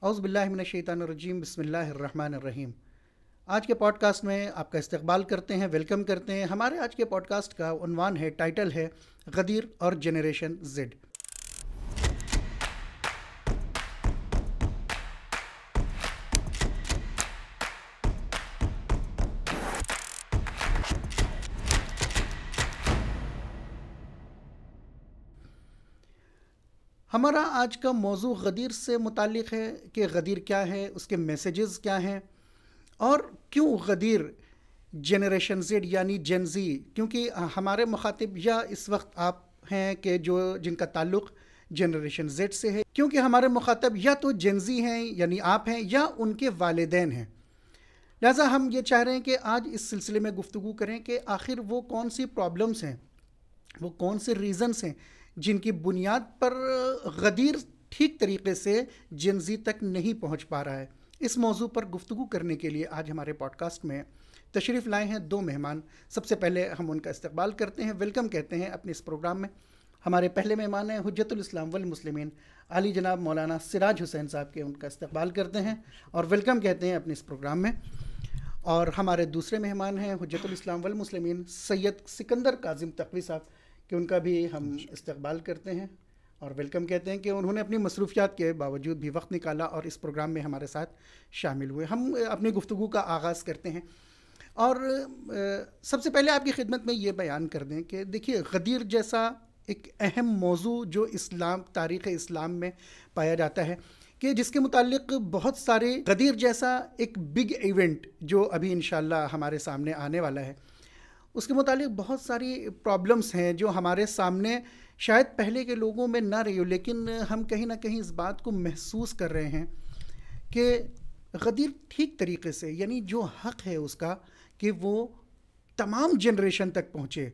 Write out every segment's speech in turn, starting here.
اعوذ باللہ من الشیطان الرجیم، بسم اللہ الرحمن الرحیم۔ آج کے پوڈ کاسٹ میں آپ کا استقبال کرتے ہیں، ویلکم کرتے ہیں۔ ہمارے آج کے پوڈ کاسٹ کا عنوان ہے، ٹائٹل ہے غدیر اور جنریشن زیڈ۔ ہمارا آج کا موضوع غدیر سے متعلق ہے کہ غدیر کیا ہے، اس کے میسیجز کیا ہیں، اور کیوں غدیر جنریشن زیڈ یعنی جن زی، کیونکہ ہمارے مخاطب یا اس وقت آپ ہیں کہ جن کا تعلق جنریشن زیڈ سے ہے، کیونکہ ہمارے مخاطب یا تو جن زی ہیں یعنی آپ ہیں یا ان کے والدین ہیں۔ لہٰذا ہم یہ چاہ رہے ہیں کہ آج اس سلسلے میں گفتگو کریں کہ آخر وہ کون سی پرابلمس ہیں، وہ کون سے ریزنس ہیں جن کی بنیاد پر غدیر ٹھیک طریقے سے جن زی تک نہیں پہنچ پا رہا ہے۔ اس موضوع پر گفتگو کرنے کے لیے آج ہمارے پوڈ کاسٹ میں تشریف لائے ہیں دو مہمان۔ سب سے پہلے ہم ان کا استقبال کرتے ہیں، ویلکم کہتے ہیں اپنے اس پروگرام میں۔ ہمارے پہلے مہمان ہیں حجت الاسلام والمسلمین علی جناب مولانا سراج حسین صاحب کے، ان کا استقبال کرتے ہیں اور ویلکم کہتے ہیں اپنے اس پروگرام میں۔ اور ہمارے دوسرے مہمان ہیں حجت الاسلام والمسلمین سید سکندر کاظم تقوی صاحب، کہ ان کا بھی ہم استقبال کرتے ہیں اور ویلکم کہتے ہیں کہ انہوں نے اپنی مصروفیات کے باوجود بھی وقت نکالا اور اس پروگرام میں ہمارے ساتھ شامل ہوئے۔ ہم اپنی گفتگو کا آغاز کرتے ہیں اور سب سے پہلے آپ کی خدمت میں یہ بیان کر دیں کہ دیکھیے، غدیر جیسا ایک اہم موضوع جو تاریخ اسلام میں پایا جاتا ہے کہ جس کے متعلق بہت سارے، غدیر جیسا ایک بگ ایونٹ جو ابھی انشاءاللہ ہمارے سامنے آنے والا ہے، اس کے متعلق بہت ساری پرابلمس ہیں جو ہمارے سامنے شاید پہلے کے لوگوں میں نہ رہی ہو، لیکن ہم کہیں نہ کہیں اس بات کو محسوس کر رہے ہیں کہ غدیر ٹھیک طریقے سے، یعنی جو حق ہے اس کا کہ وہ تمام جنریشن تک پہنچے،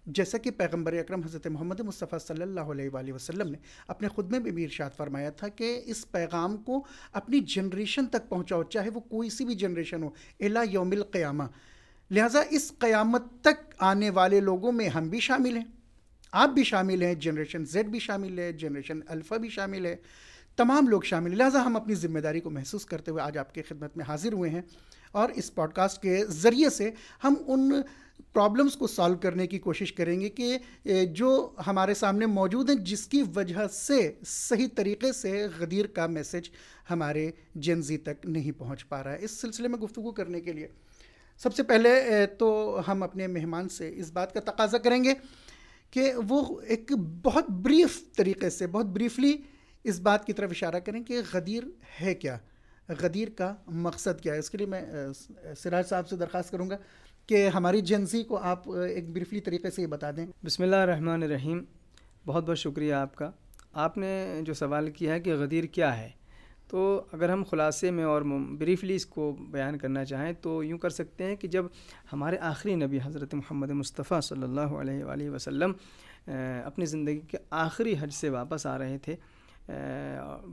جیسا کہ پیغمبر اکرم حضرت محمد مصطفیٰ صلی اللہ علیہ وآلہ وسلم نے اپنے خطبے میں بھی ارشاد فرمایا تھا کہ اس پیغام کو اپنی جنریشن تک پہنچاؤ، چاہے وہ کوئی سی بھی جنریشن ہو، الی یوم القیامہ۔ لہٰذا اس قیامت تک آنے والے لوگوں میں ہم بھی شامل ہیں، آپ بھی شامل ہیں، جنریشن زیڈ بھی شامل ہے، جنریشن الفا بھی شامل ہے، تمام لوگ شامل ہیں۔ لہٰذا ہم اپنی ذمہ داری کو محسوس کرتے ہوئے آج آپ کی خدمت میں حاضر ہوئے ہیں اور اس پوڈ کاسٹ کے ذریعے سے ہم ان پرابلمس کو سالو کرنے کی کوشش کریں گے کہ جو ہمارے سامنے موجود ہیں، جس کی وجہ سے صحیح طریقے سے غدیر کا میسج ہمارے جن زی تک نہیں پہنچ پا رہا ہے۔ اس سلسلے میں گفتگو کرنے کے لیے سب سے پہلے تو ہم اپنے مہمان سے اس بات کا تقاضا کریں گے کہ وہ ایک بہت بریف طریقے سے، بہت بریفلی اس بات کی طرف اشارہ کریں کہ غدیر ہے کیا، غدیر کا مقصد کیا ہے۔ اس کے لیے میں سراج صاحب سے درخواست کروں گا کہ ہماری جنزی کو آپ ایک بریفلی طریقے سے یہ بتا دیں۔ بسم اللہ الرحمن الرحیم۔ بہت بہت شکریہ آپ کا۔ آپ نے جو سوال کیا ہے کہ غدیر کیا ہے، تو اگر ہم خلاصے میں اور بریفلی اس کو بیان کرنا چاہیں تو یوں کر سکتے ہیں کہ جب ہمارے آخری نبی حضرت محمد مصطفیٰ صلی اللہ علیہ وآلہ وسلم اپنی زندگی کے آخری حج سے واپس آ رہے تھے،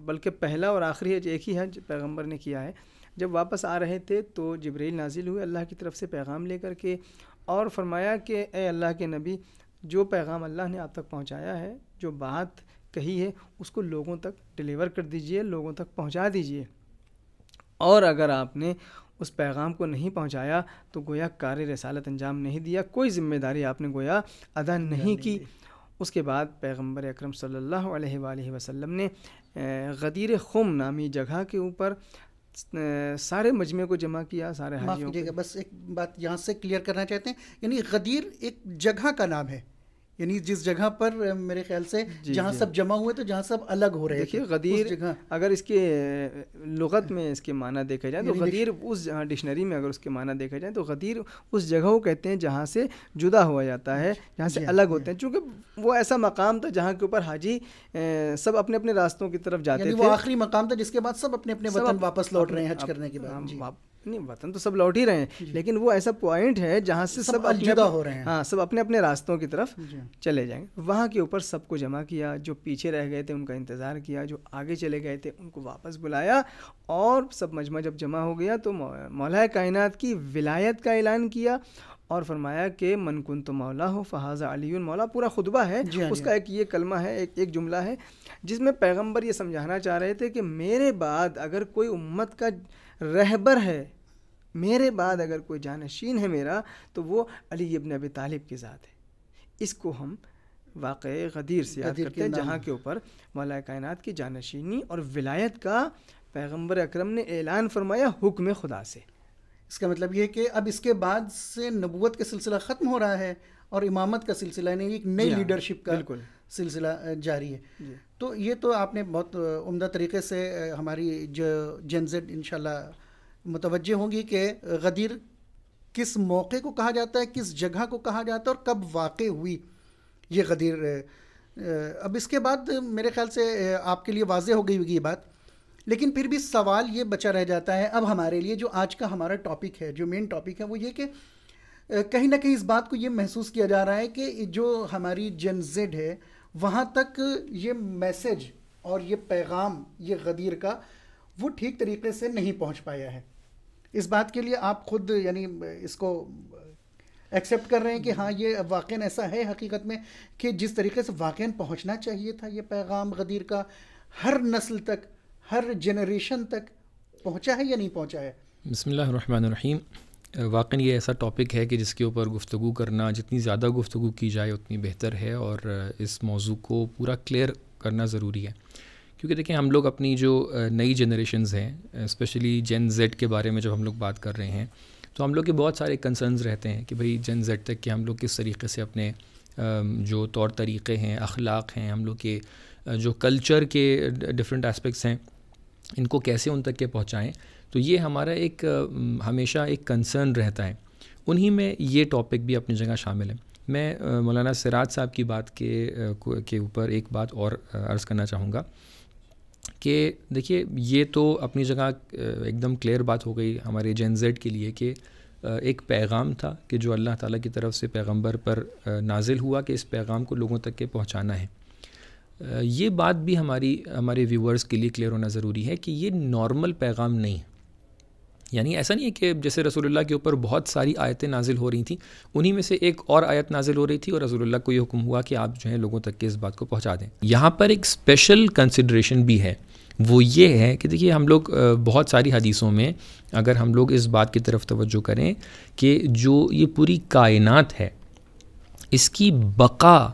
بلکہ پہلا اور آخری حج ایک ہی حج پیغمبر نے کیا ہے، جب واپس آ رہے تھے تو جبرائیل نازل ہوئے اللہ کی طرف سے پیغام لے کر کے، اور فرمایا کہ اے اللہ کے نبی، جو پیغام اللہ نے آپ تک پہنچایا ہے، جو بات کہی ہے، اس کو لوگوں تک ڈیلیور کر دیجئے، لوگوں تک پہنچا دیجئے، اور اگر آپ نے اس پیغام کو نہیں پہنچایا تو گویا کار رسالت انجام نہیں دیا، کوئی ذمہ داری آپ نے گویا ادا نہیں کی۔ اس کے بعد پیغمبر اکرم صلی اللہ علیہ وآلہ وسلم نے غدیر خم نامی جگہ کے اوپر سارے مجمع کو جمع کیا، سارے حاجیوں کو۔ معاف کیجیے گا، بس ایک بات یہاں سے کلیئر کرنا چاہتے ہیں، یعنی غدیر ایک جگہ کا نام ہے، یعنی جس جگہ پر میرے خیال سے جہاں سب جمع ہوئے تو جہاں سب الگ ہو رہے تھے۔ دیکھیے غدیر اگر اس کے لغت میں اس کے معنی دیکھا جائے تو غدیر اس ڈکشنری میں اگر اس کے معنی دیکھا جائے تو غدیر اس جگہ کو کہتے ہیں جہاں سے جدا ہوا جاتا ہے، جہاں سے الگ ہوتے ہیں، چونکہ وہ ایسا مقام تھا جہاں کے اوپر حاجی سب اپنے اپنے راستوں کی طرف جاتے تھے، یعنی وہ آخری مقام تھا جس کے بعد سب اپنے اپنے وطن واپس لوٹ رہے ہیں حج کرنے کے بعد۔ نہیں، وطن تو سب لوٹ ہی رہے ہیں، لیکن وہ ایسا پوائنٹ ہے جہاں سے سب جدا ہو رہے ہیں، ہاں، سب اپنے اپنے راستوں کی طرف چلے جائیں گے۔ وہاں کے اوپر سب کو جمع کیا، جو پیچھے رہ گئے تھے ان کا انتظار کیا، جو آگے چلے گئے تھے ان کو واپس بلایا، اور سب مجمع جب جمع ہو گیا تو مولا کائنات کی ولایت کا اعلان کیا، اور فرمایا کہ من کنت مولا ہو فہذا علی مولا. پورا خطبہ ہے, اس کا ایک یہ کلمہ ہے, ایک جملہ ہے جس میں پیغمبر یہ سمجھانا چاہ رہے تھے کہ میرے بعد اگر کوئی امت کا رہبر ہے, میرے بعد اگر کوئی جانشین ہے میرا, تو وہ علی ابن ابی طالب کی ذات ہے. اس کو ہم واقع غدیر سے یاد کرتے ہیں, جہاں کے اوپر مولا کائنات کی جانشینی اور ولایت کا پیغمبر اکرم نے اعلان فرمایا حکم خدا سے. اس کا مطلب یہ ہے کہ اب اس کے بعد سے نبوت کا سلسلہ ختم ہو رہا ہے اور امامت کا سلسلہ, یعنی ایک نئی لیڈرشپ کا سلسلہ جاری ہے. تو یہ تو آپ نے بہت عمدہ طریقے سے ہماری جو جن زیڈ انشاءاللہ متوجہ ہوں گی کہ غدیر کس موقع کو کہا جاتا ہے, کس جگہ کو کہا جاتا ہے اور کب واقع ہوئی یہ غدیر. اب اس کے بعد میرے خیال سے آپ کے لیے واضح ہو گئی ہوگی یہ بات, لیکن پھر بھی سوال یہ بچا رہ جاتا ہے اب ہمارے لیے, جو آج کا ہمارا ٹاپک ہے, جو مین ٹاپک ہے, وہ یہ کہ کہیں نہ کہیں اس بات کو یہ محسوس کیا جا رہا ہے کہ جو ہماری جن زیڈ ہے وہاں تک یہ میسج اور یہ پیغام یہ غدیر کا وہ ٹھیک طریقے سے نہیں پہنچ پایا ہے. اس بات کے لیے آپ خود یعنی اس کو ایکسیپٹ کر رہے ہیں کہ ہاں یہ واقعاً ایسا ہے حقیقت میں کہ جس طریقے سے واقعاً پہنچنا چاہیے تھا یہ پیغام غدیر کا ہر نسل تک, ہر جنریشن تک پہنچا ہے یا نہیں پہنچا ہے؟ بسم اللہ الرحمن الرحیم. واقعاً یہ ایسا ٹاپک ہے کہ جس کے اوپر گفتگو کرنا, جتنی زیادہ گفتگو کی جائے اتنی بہتر ہے, اور اس موضوع کو پورا کلیئر کرنا ضروری ہے. کیونکہ دیکھیں ہم لوگ اپنی جو نئی جنریشنز ہیں, اسپیشلی جن زیڈ کے بارے میں جب ہم لوگ بات کر رہے ہیں, تو ہم لوگ کے بہت سارے کنسرنز رہتے ہیں کہ بھئی جن زیڈ تک کہ ہم لوگ کس طریقے سے اپنے جو طور طریقے ہیں, اخلاق ہیں, ہم لوگ کے جو کلچر کے ڈفرینٹ اسپیکٹس ہیں, ان کو کیسے ان تک کے پہنچائیں. تو یہ ہمارا ایک ہمیشہ ایک کنسرن رہتا ہے. انہی میں یہ ٹاپک بھی اپنی جگہ شامل ہے. میں مولانا سراج صاحب کی بات کے اوپر ایک بات اور عرض کرنا چاہوں گا کہ دیکھیے یہ تو اپنی جگہ ایک دم کلیئر بات ہو گئی ہمارے جن زیڈ کے لیے کہ ایک پیغام تھا کہ جو اللہ تعالیٰ کی طرف سے پیغمبر پر نازل ہوا کہ اس پیغام کو لوگوں تک کے پہنچانا ہے. یہ بات بھی ہمارے ویورز کے لیے کلیئر ہونا ضروری ہے کہ یہ نارمل پیغام نہیں ہے. یعنی ایسا نہیں ہے کہ جیسے رسول اللہ کے اوپر بہت ساری آیتیں نازل ہو رہی تھیں, انہی میں سے ایک اور آیت نازل ہو رہی تھی اور رسول اللہ کو یہ حکم ہوا کہ آپ جو ہے لوگوں تک کے اس بات کو پہنچا دیں. یہاں پر ایک اسپیشل کنسیڈریشن بھی ہے, وہ یہ ہے کہ دیکھیے ہم لوگ بہت ساری حدیثوں میں اگر ہم لوگ اس بات کی طرف توجہ کریں کہ جو یہ پوری کائنات ہے اس کی بقا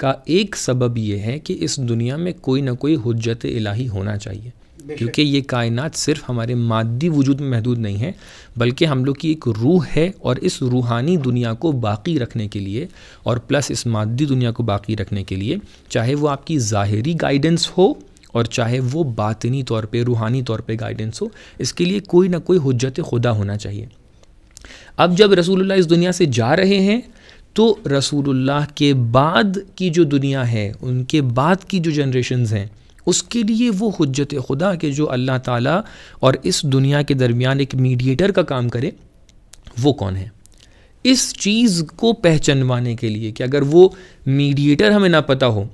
کا ایک سبب یہ ہے کہ اس دنیا میں کوئی نہ کوئی حجت الہی ہونا چاہیے, کیونکہ یہ کائنات صرف ہمارے مادی وجود میں محدود نہیں ہے بلکہ ہم لوگ کی ایک روح ہے, اور اس روحانی دنیا کو باقی رکھنے کے لیے اور پلس اس مادی دنیا کو باقی رکھنے کے لیے چاہے وہ آپ کی ظاہری گائیڈنس ہو اور چاہے وہ باطنی طور پہ روحانی طور پہ گائیڈنس ہو, اس کے لیے کوئی نہ کوئی حجت خدا ہونا چاہیے. اب جب رسول اللہ اس دنیا سے جا رہے ہیں تو رسول اللہ کے بعد کی جو دنیا ہے, ان کے بعد کی جو جنریشنز ہیں, اس کے لیے وہ حجت خدا کہ جو اللہ تعالیٰ اور اس دنیا کے درمیان ایک میڈیٹر کا کام کرے, وہ کون ہے. اس چیز کو پہچانوانے کے لیے کہ اگر وہ میڈیٹر ہمیں نہ پتہ ہو,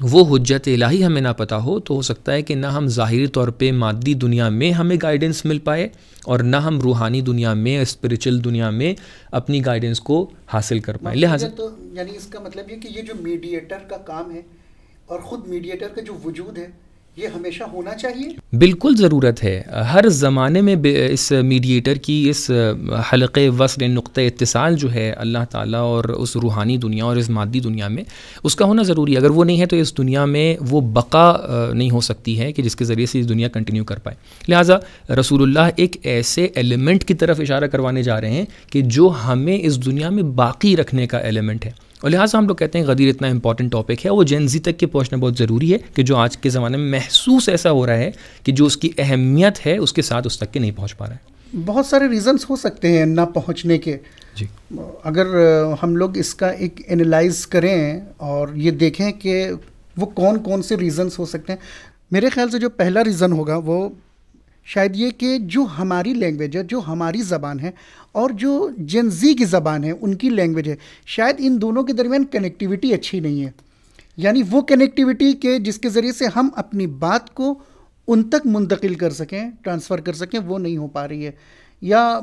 وہ حجت الہی ہمیں نہ پتہ ہو, تو ہو سکتا ہے کہ نہ ہم ظاہری طور پہ مادی دنیا میں ہمیں گائیڈنس مل پائے اور نہ ہم روحانی دنیا میں اسپریچل دنیا میں اپنی گائیڈنس کو حاصل کر پائیں. لہٰذا تو یعنی اس کا مطلب یہ کہ یہ جو میڈیٹر کا کام ہے اور خود میڈیٹر کا جو وجود ہے یہ ہمیشہ ہونا چاہیے. بالکل ضرورت ہے. ہر زمانے میں اس میڈیٹر کی, اس حلقے وصل نقطہ اتصال جو ہے اللہ تعالیٰ اور اس روحانی دنیا اور اس مادی دنیا میں, اس کا ہونا ضروری ہے. اگر وہ نہیں ہے تو اس دنیا میں وہ بقا نہیں ہو سکتی ہے کہ جس کے ذریعے سے اس دنیا کنٹینیو کر پائے. لہٰذا رسول اللہ ایک ایسے ایلیمنٹ کی طرف اشارہ کروانے جا رہے ہیں کہ جو ہمیں اس دنیا میں باقی رکھنے کا ایلیمنٹ ہے, اور لہٰذا ہم لوگ کہتے ہیں غدیر اتنا امپورٹنٹ ٹاپک ہے, وہ جن زی تک کے پہنچنا بہت ضروری ہے کہ جو آج کے زمانے میں محسوس ایسا ہو رہا ہے کہ جو اس کی اہمیت ہے اس کے ساتھ اس تک کے نہیں پہنچ پا رہا ہے. بہت سارے ریزنز ہو سکتے ہیں نہ پہنچنے کے. جی, اگر ہم لوگ اس کا ایک انالائز کریں اور یہ دیکھیں کہ وہ کون کون سے ریزنز ہو سکتے ہیں, میرے خیال سے جو پہلا ریزن ہوگا وہ شاید یہ کہ جو ہماری لینگویج ہے, جو ہماری زبان ہے, اور جو جن زی کی زبان ہے ان کی لینگویج ہے, شاید ان دونوں کے درمیان کنیکٹیوٹی اچھی نہیں ہے. یعنی وہ کنیکٹیوٹی کہ جس کے ذریعے سے ہم اپنی بات کو ان تک منتقل کر سکیں, ٹرانسفر کر سکیں, وہ نہیں ہو پا رہی ہے. یا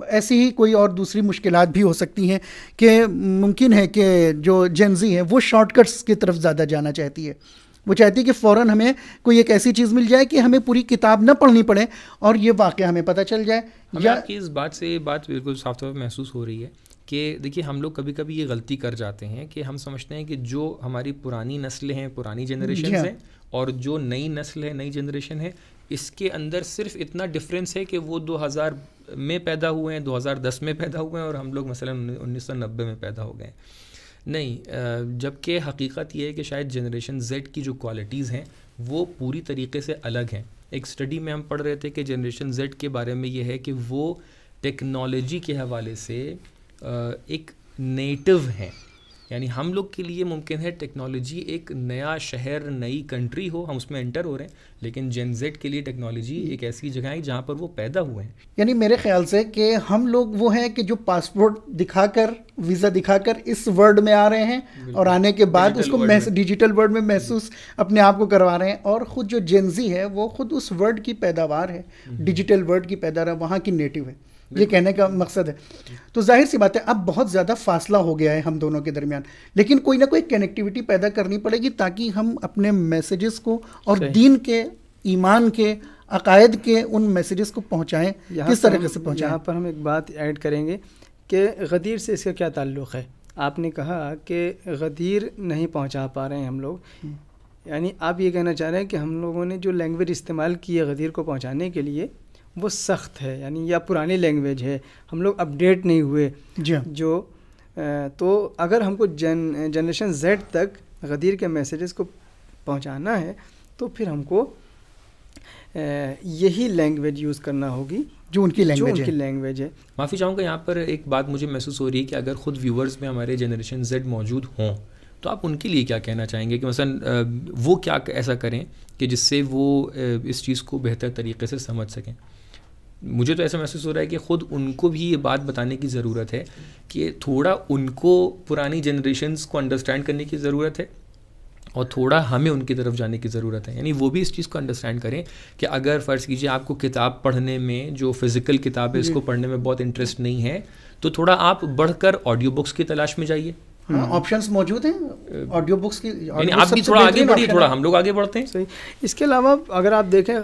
ایسی ہی کوئی اور دوسری مشکلات بھی ہو سکتی ہیں کہ ممکن ہے کہ جو جنزی ہے وہ شارٹ کٹس کی طرف زیادہ جانا چاہتی ہے، وہ چاہتی ہے کہ فوراً ہمیں کوئی ایک ایسی چیز مل جائے کہ ہمیں پوری کتاب نہ پڑھنی پڑے اور یہ واقعہ ہمیں پتہ چل جائے. یا آپ کی اس بات سے یہ بات بالکل صاف طور پر محسوس ہو رہی ہے کہ دیکھیے ہم لوگ کبھی کبھی یہ غلطی کر جاتے ہیں کہ ہم سمجھتے ہیں کہ جو ہماری پرانی نسلیں ہیں، پرانی جنریشنز ہیں، اور جو نئی نسل ہے، نئی جنریشن ہے، اس کے اندر صرف اتنا ڈفرینس ہے کہ وہ 2000 میں پیدا ہوئے ہیں، 2010 میں پیدا ہوئے ہیں، اور ہم لوگ مثلا 1990 میں پیدا ہو گئے ہیں. نہیں، جبکہ حقیقت یہ ہے کہ شاید جنریشن زیڈ کی جو کوالٹیز ہیں وہ پوری طریقے سے الگ ہیں. ایک سٹڈی میں ہم پڑھ رہے تھے کہ جنریشن زیڈ کے بارے میں یہ ہے کہ وہ ٹیکنالوجی کے حوالے سے ایک نیٹو ہیں. یعنی ہم لوگ کے لیے ممکن ہے ٹیکنالوجی ایک نیا شہر، نئی کنٹری ہو، ہم اس میں انٹر ہو رہے ہیں، لیکن جین زیڈ کے لیے ٹیکنالوجی ایک ایسی جگہ ہے جہاں پر وہ پیدا ہوئے ہیں. یعنی میرے خیال سے کہ ہم لوگ وہ ہیں کہ جو پاسپورٹ دکھا کر، ویزا دکھا کر اس ورلڈ میں آ رہے ہیں اور آنے کے بعد اس کو ڈیجیٹل ورلڈ میں محسوس اپنے آپ کو کروا رہے ہیں، اور خود جو جینزی ہے وہ خود اس ورلڈ کی پیداوار ہے، ڈیجیٹل ورلڈ کی پیداوار وہاں کی نیٹو ہے. یہ کہنے کا مقصد ہے. تو ظاہر سی بات ہے اب بہت زیادہ فاصلہ ہو گیا ہے ہم دونوں کے درمیان، لیکن کوئی نہ کوئی کنیکٹیوٹی پیدا کرنی پڑے گی تاکہ ہم اپنے میسیجز کو اور دین کے، ایمان کے، عقائد کے ان میسیجز کو پہنچائیں. کس طریقے سے پہنچائیں؟ یہاں پر ہم ایک بات ایڈ کریں گے کہ غدیر سے اس کا کیا تعلق ہے. آپ نے کہا کہ غدیر نہیں پہنچا پا رہے ہیں ہم لوگ، یعنی آپ یہ کہنا چاہ رہے ہیں کہ ہم لوگوں نے جو لینگویج استعمال کی ہے غدیر کو پہنچانے کے لیے وہ سخت ہے، یعنی یا پرانی لینگویج ہے، ہم لوگ اپڈیٹ نہیں ہوئے. جو تو اگر ہم کو جنریشن زیڈ تک غدیر کے میسیجز کو پہنچانا ہے تو پھر ہم کو یہی لینگویج یوز کرنا ہوگی جو ان کی لینگویج ہے. معافی چاہوں گا، یہاں پر ایک بات مجھے محسوس ہو رہی ہے کہ اگر خود ویورز میں ہمارے جنریشن زیڈ موجود ہوں تو آپ ان کے لیے کیا کہنا چاہیں گے کہ مثلا وہ کیا ایسا کریں کہ جس سے وہ اس چیز کو بہتر طریقے سے سمجھ سکیں. مجھے تو ایسا محسوس ہو رہا ہے کہ خود ان کو بھی یہ بات بتانے کی ضرورت ہے کہ تھوڑا ان کو پرانی جنریشنز کو انڈرسٹینڈ کرنے کی ضرورت ہے اور تھوڑا ہمیں ان کی طرف جانے کی ضرورت ہے. یعنی وہ بھی اس چیز کو انڈرسٹینڈ کریں کہ اگر فرض کیجیے آپ کو کتاب پڑھنے میں، جو فزیکل کتاب ہے اس کو پڑھنے میں بہت انٹرسٹ نہیں ہے، تو تھوڑا آپ بڑھ کر آڈیو بکس کی تلاش میں جائیے. آپشنز موجود ہیں آڈیو بکس کی، یعنی آپ بھی تھوڑا آگے بڑھیے، تھوڑا ہم لوگ آگے بڑھتے ہیں. صحیح. اس کے علاوہ اگر آپ دیکھیں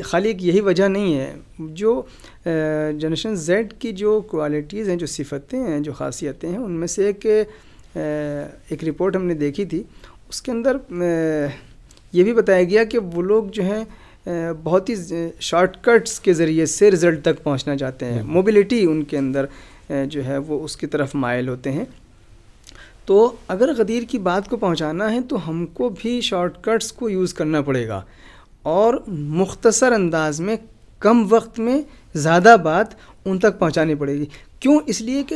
خالی ایک یہی وجہ نہیں ہے. جو جنریشن زیڈ کی جو کوالٹیز ہیں، جو صفتیں ہیں، جو خاصیتیں ہیں، ان میں سے ایک رپورٹ ہم نے دیکھی تھی، اس کے اندر یہ بھی بتایا گیا کہ وہ لوگ جو ہیں بہت ہی شارٹ کٹس کے ذریعے سے رزلٹ تک پہنچنا چاہتے ہیں. موبلٹی ان کے اندر جو ہے وہ اس کی طرف مائل ہوتے ہیں. تو اگر غدیر کی بات کو پہنچانا ہے تو ہم کو بھی شارٹ کٹس کو یوز کرنا پڑے گا اور مختصر انداز میں، کم وقت میں زیادہ بات ان تک پہنچانی پڑے گی. کیوں؟ اس لیے کہ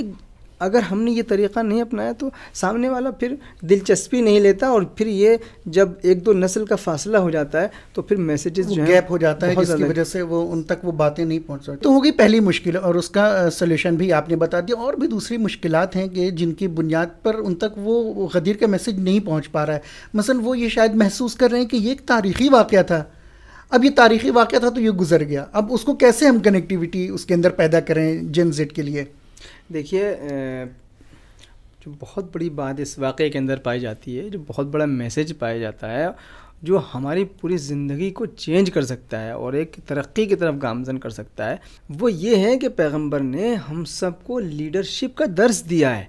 اگر ہم نے یہ طریقہ نہیں اپنایا تو سامنے والا پھر دلچسپی نہیں لیتا، اور پھر یہ جب ایک دو نسل کا فاصلہ ہو جاتا ہے تو پھر میسیجز جو گیپ ہو جاتا ہے، جس کی وجہ سے وہ ان تک وہ باتیں نہیں پہنچ سکتی. تو ہوگی پہلی مشکل، اور اس کا سلیوشن بھی آپ نے بتا دیا. اور بھی دوسری مشکلات ہیں کہ جن کی بنیاد پر ان تک وہ غدیر کا میسیج نہیں پہنچ پا رہا ہے. مثلا وہ یہ شاید محسوس کر رہے ہیں کہ یہ ایک تاریخی واقعہ تھا، اب یہ تاریخی واقعہ تھا تو یہ گزر گیا، اب اس کو کیسے ہم کنیکٹیوٹی اس کے اندر پیدا کریں جن زیڈ کے لیے. دیکھیے، جو بہت بڑی بات اس واقعے کے اندر پائی جاتی ہے، جو بہت بڑا میسیج پایا جاتا ہے، جو ہماری پوری زندگی کو چینج کر سکتا ہے اور ایک ترقی کی طرف گامزن کر سکتا ہے، وہ یہ ہے کہ پیغمبر نے ہم سب کو لیڈرشپ کا درس دیا ہے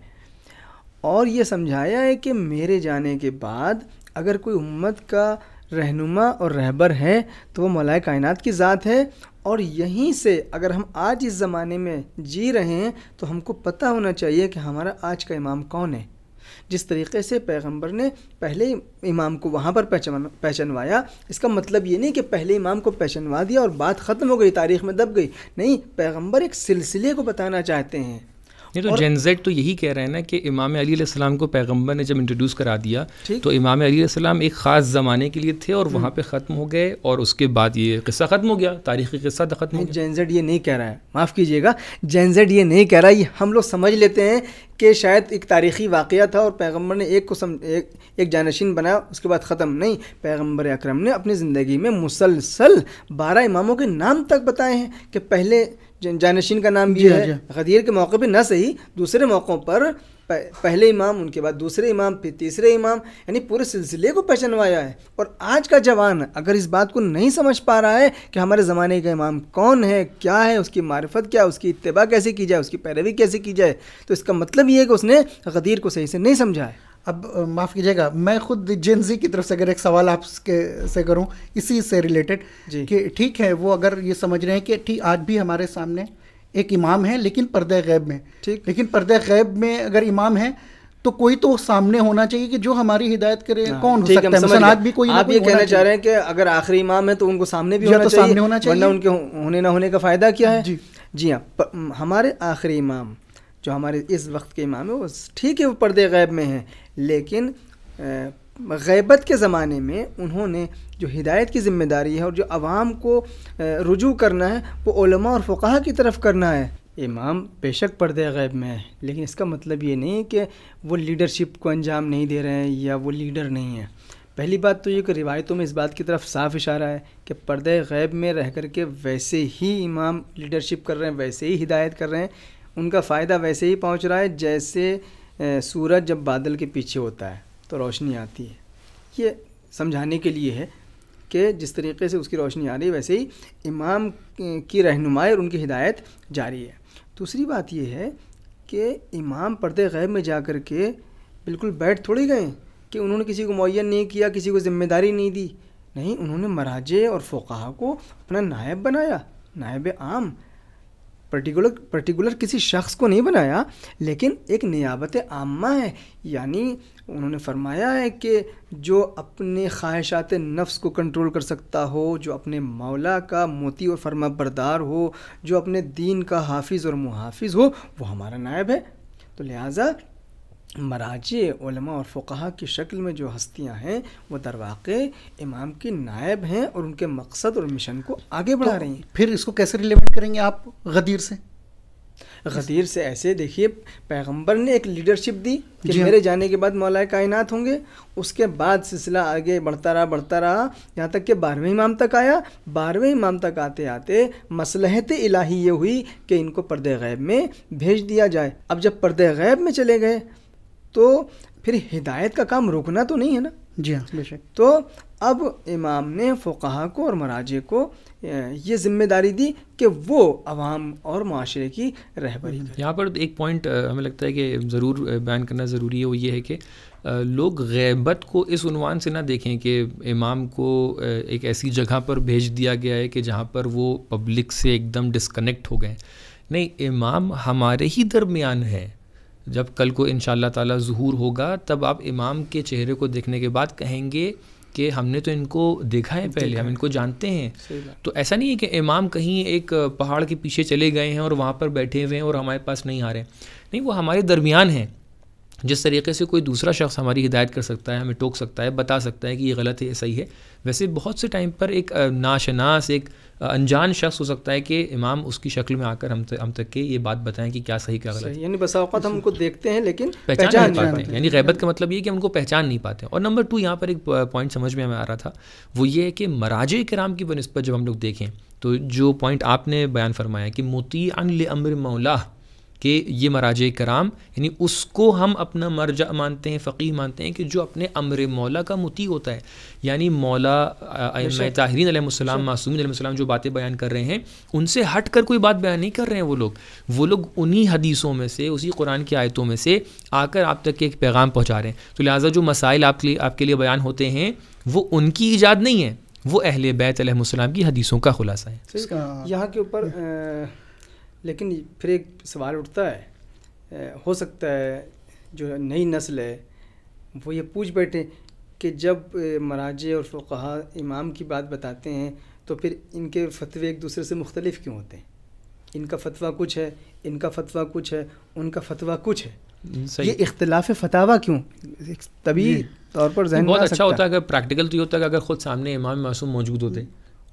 اور یہ سمجھایا ہے کہ میرے جانے کے بعد اگر کوئی امت کا رہنما اور رہبر ہے تو وہ مولا کائنات کی ذات ہے. اور یہیں سے اگر ہم آج اس زمانے میں جی رہے ہیں تو ہم کو پتہ ہونا چاہیے کہ ہمارا آج کا امام کون ہے. جس طریقے سے پیغمبر نے پہلے امام کو وہاں پر پہچنوایا، اس کا مطلب یہ نہیں کہ پہلے امام کو پہچنوا دیا اور بات ختم ہو گئی، تاریخ میں دب گئی. نہیں، پیغمبر ایک سلسلے کو بتانا چاہتے ہیں. یہ تو جین زیڈ تو یہی کہہ رہے ہیں نا کہ امام علی علیہ السلام کو پیغمبر نے جب انٹروڈیوس کرا دیا تو امام علی علیہ السلام ایک خاص زمانے کے لیے تھے اور وہاں پہ ختم ہو گئے، اور اس کے بعد یہ قصہ ختم ہو گیا، تاریخی قصہ ختم ہو گیا. جین زیڈ یہ نہیں کہہ رہا ہے، معاف کیجیے گا، جین زیڈ یہ نہیں کہہ رہا. یہ ہم لوگ سمجھ لیتے ہیں کہ شاید ایک تاریخی واقعہ تھا اور پیغمبر نے ایک جانشین بنایا، اس کے بعد ختم. نہیں، پیغمبر اکرم نے اپنی زندگی میں مسلسل 12 اماموں کے نام تک بتائے ہیں کہ پہلے جانشین کا نام بھی ہے. غدیر کے موقع پہ نہ صحیح دوسرے موقعوں پر پہلے امام، ان کے بعد دوسرے امام، پھر تیسرے امام، یعنی پورے سلسلے کو پہچانوایا ہے. اور آج کا جوان اگر اس بات کو نہیں سمجھ پا رہا ہے کہ ہمارے زمانے کا امام کون ہے، کیا ہے، اس کی معرفت کیا، اس کی اتباع کیسے کی جائے، اس کی پیروی کیسے کی جائے، تو اس کا مطلب یہ ہے کہ اس نے غدیر کو صحیح سے نہیں سمجھا ہے. اب معاف کیجیے گا، میں خود جین زی کی طرف سے اگر ایک سوال آپ سے کروں اسی سے ریلیٹڈ، کہ ٹھیک ہے وہ اگر یہ سمجھ رہے ہیں کہ ٹھیک آج بھی ہمارے سامنے ایک امام ہے لیکن پردہ غیب میں، لیکن پردہ غیب میں اگر امام ہے تو کوئی تو سامنے ہونا چاہیے کہ جو ہماری ہدایت کرے. کون ہو سکتا ہے؟ مثلا آج بھی کوئی آپ یہ کہنا چاہ رہے ہیں کہ اگر آخری امام ہے تو ان کو سامنے بھی ہونا چاہیے، ورنہ ان کے ہونے نہ ہونے کا فائدہ کیا ہے؟ جی ہاں، ہمارے آخری امام جو ہمارے اس وقت کے امام ہے وہ ٹھیک ہے وہ پردے غیب میں ہیں، لیکن غیبت کے زمانے میں انہوں نے جو ہدایت کی ذمہ داری ہے اور جو عوام کو رجوع کرنا ہے وہ علماء اور فقہا کی طرف کرنا ہے. امام بے شک پردے غیب میں ہے، لیکن اس کا مطلب یہ نہیں کہ وہ لیڈرشپ کو انجام نہیں دے رہے ہیں یا وہ لیڈر نہیں ہیں. پہلی بات تو یہ کہ روایتوں میں اس بات کی طرف صاف اشارہ ہے کہ پردے غیب میں رہ کر کے ویسے ہی امام لیڈرشپ کر رہے ہیں، ویسے ہی ہدایت کر رہے ہیں، ان کا فائدہ ویسے ہی پہنچ رہا ہے جیسے سورج جب بادل کے پیچھے ہوتا ہے تو روشنی آتی ہے. یہ سمجھانے کے لیے ہے کہ جس طریقے سے اس کی روشنی آ رہی ہے ویسے ہی امام کی رہنمائی اور ان کی ہدایت جاری ہے. دوسری بات یہ ہے کہ امام پردے غیب میں جا کر کے بالکل بیٹھ تھوڑی گئے کہ انہوں نے کسی کو معین نہیں کیا، کسی کو ذمہ داری نہیں دی. نہیں، انہوں نے مراجع اور فقہا کو اپنا نائب بنایا، نائب عام. پرٹیکولر کسی شخص کو نہیں بنایا، لیکن ایک نیابت عامہ ہے. یعنی انہوں نے فرمایا ہے کہ جو اپنے خواہشات نفس کو کنٹرول کر سکتا ہو، جو اپنے مولا کا موتی اور فرما بردار ہو، جو اپنے دین کا حافظ اور محافظ ہو، وہ ہمارا نائب ہے. تو لہٰذا مراجع، علماء اور فقہا کی شکل میں جو ہستیاں ہیں وہ در واقع امام کی نائب ہیں اور ان کے مقصد اور مشن کو آگے بڑھا رہی ہیں. پھر اس کو کیسے ریلیونٹ کریں گے آپ غدیر سے؟ غدیر سے ایسے دیکھیے، پیغمبر نے ایک لیڈرشپ دی کہ میرے جانے کے بعد مولا کائنات ہوں گے. اس کے بعد سلسلہ آگے بڑھتا رہا یہاں تک کہ 12ویں امام تک آیا. 12ویں امام تک آتے آتے مصلحت الہی یہ ہوئی کہ ان کو پردے غیب میں بھیج دیا جائے. اب جب پردے غیب میں چلے گئے تو پھر ہدایت کا کام روکنا تو نہیں ہے نا. جی ہاں، بے شک. تو اب امام نے فقہا کو اور مراجع کو یہ ذمہ داری دی کہ وہ عوام اور معاشرے کی رہبری کریں. یہاں پر ایک پوائنٹ ہمیں لگتا ہے کہ ضرور بیان کرنا ضروری ہے، وہ یہ ہے کہ لوگ غیبت کو اس عنوان سے نہ دیکھیں کہ امام کو ایک ایسی جگہ پر بھیج دیا گیا ہے کہ جہاں پر وہ پبلک سے ایک دم ڈسکنیکٹ ہو گئے. نہیں، امام ہمارے ہی درمیان ہے. جب کل کو انشاءاللہ تعالی ظہور ہوگا تب آپ امام کے چہرے کو دیکھنے کے بعد کہیں گے کہ ہم نے تو ان کو دیکھا ہے پہلے، ہم ان کو جانتے ہیں. تو ایسا نہیں ہے کہ امام کہیں ایک پہاڑ کے پیچھے چلے گئے ہیں اور وہاں پر بیٹھے ہوئے ہیں اور ہمارے پاس نہیں آ رہے. نہیں، وہ ہمارے درمیان ہیں. جس طریقے سے کوئی دوسرا شخص ہماری ہدایت کر سکتا ہے، ہمیں ٹوک سکتا ہے، بتا سکتا ہے کہ یہ غلط ہے، یہ صحیح ہے، ویسے بہت سے ٹائم پر ایک ناشناس، ایک انجان شخص ہو سکتا ہے کہ امام اس کی شکل میں آ کر ہم تک کے یہ بات بتائیں کہ کیا صحیح کیا غلط ہے. یعنی بسا اوقات ہم ان کو دیکھتے ہیں لیکن پہچان نہیں پاتے ہیں. یعنی غیبت کا مطلب یہ کہ ہم ان کو پہچان نہیں پاتے. اور نمبر 2 یہاں پر ایک پوائنٹ سمجھ میں ہمیں آ رہا تھا، وہ یہ ہے کہ مراجع کرام کی بنسبت جب ہم لوگ دیکھیں تو جو پوائنٹ آپ نے بیان فرمایا کہ مطیعا لامر مولا، کہ یہ مراجع کرام یعنی اس کو ہم اپنا مرجع مانتے ہیں، فقیہ مانتے ہیں کہ جو اپنے امر مولا کا مطیع ہوتا ہے. یعنی مولا ائمہ طاہرین علیہ السلام، معصومین علیہ السلام جو باتیں بیان کر رہے ہیں ان سے ہٹ کر کوئی بات بیان نہیں کر رہے ہیں. وہ لوگ انہی حدیثوں میں سے، اسی قرآن کی آیتوں میں سے آ کر آپ تک ایک پیغام پہنچا رہے ہیں. تو لہٰذا جو مسائل آپ کے لیے بیان ہوتے ہیں وہ ان کی ایجاد نہیں ہے، وہ اہل بیت علیہ السلام کی حدیثوں کا خلاصہ ہے. یہاں کے اوپر لیکن پھر ایک سوال اٹھتا ہے، ہو سکتا ہے جو نئی نسل ہے وہ یہ پوچھ بیٹھے کہ جب مراجع اور فقہا امام کی بات بتاتے ہیں تو پھر ان کے فتوے ایک دوسرے سے مختلف کیوں ہوتے ہیں؟ ان کا فتویٰ کچھ ہے، ان کا فتویٰ کچھ ہے، ان کا فتویٰ کچھ ہے. یہ اختلاف فتاویٰ کیوں؟ طبیعی طور پر ذہن بہت اچھا ہوتا ہے اگر پریکٹیکل تو یہ ہوتا ہے کہ اگر خود سامنے امام معصوم موجود ہوتے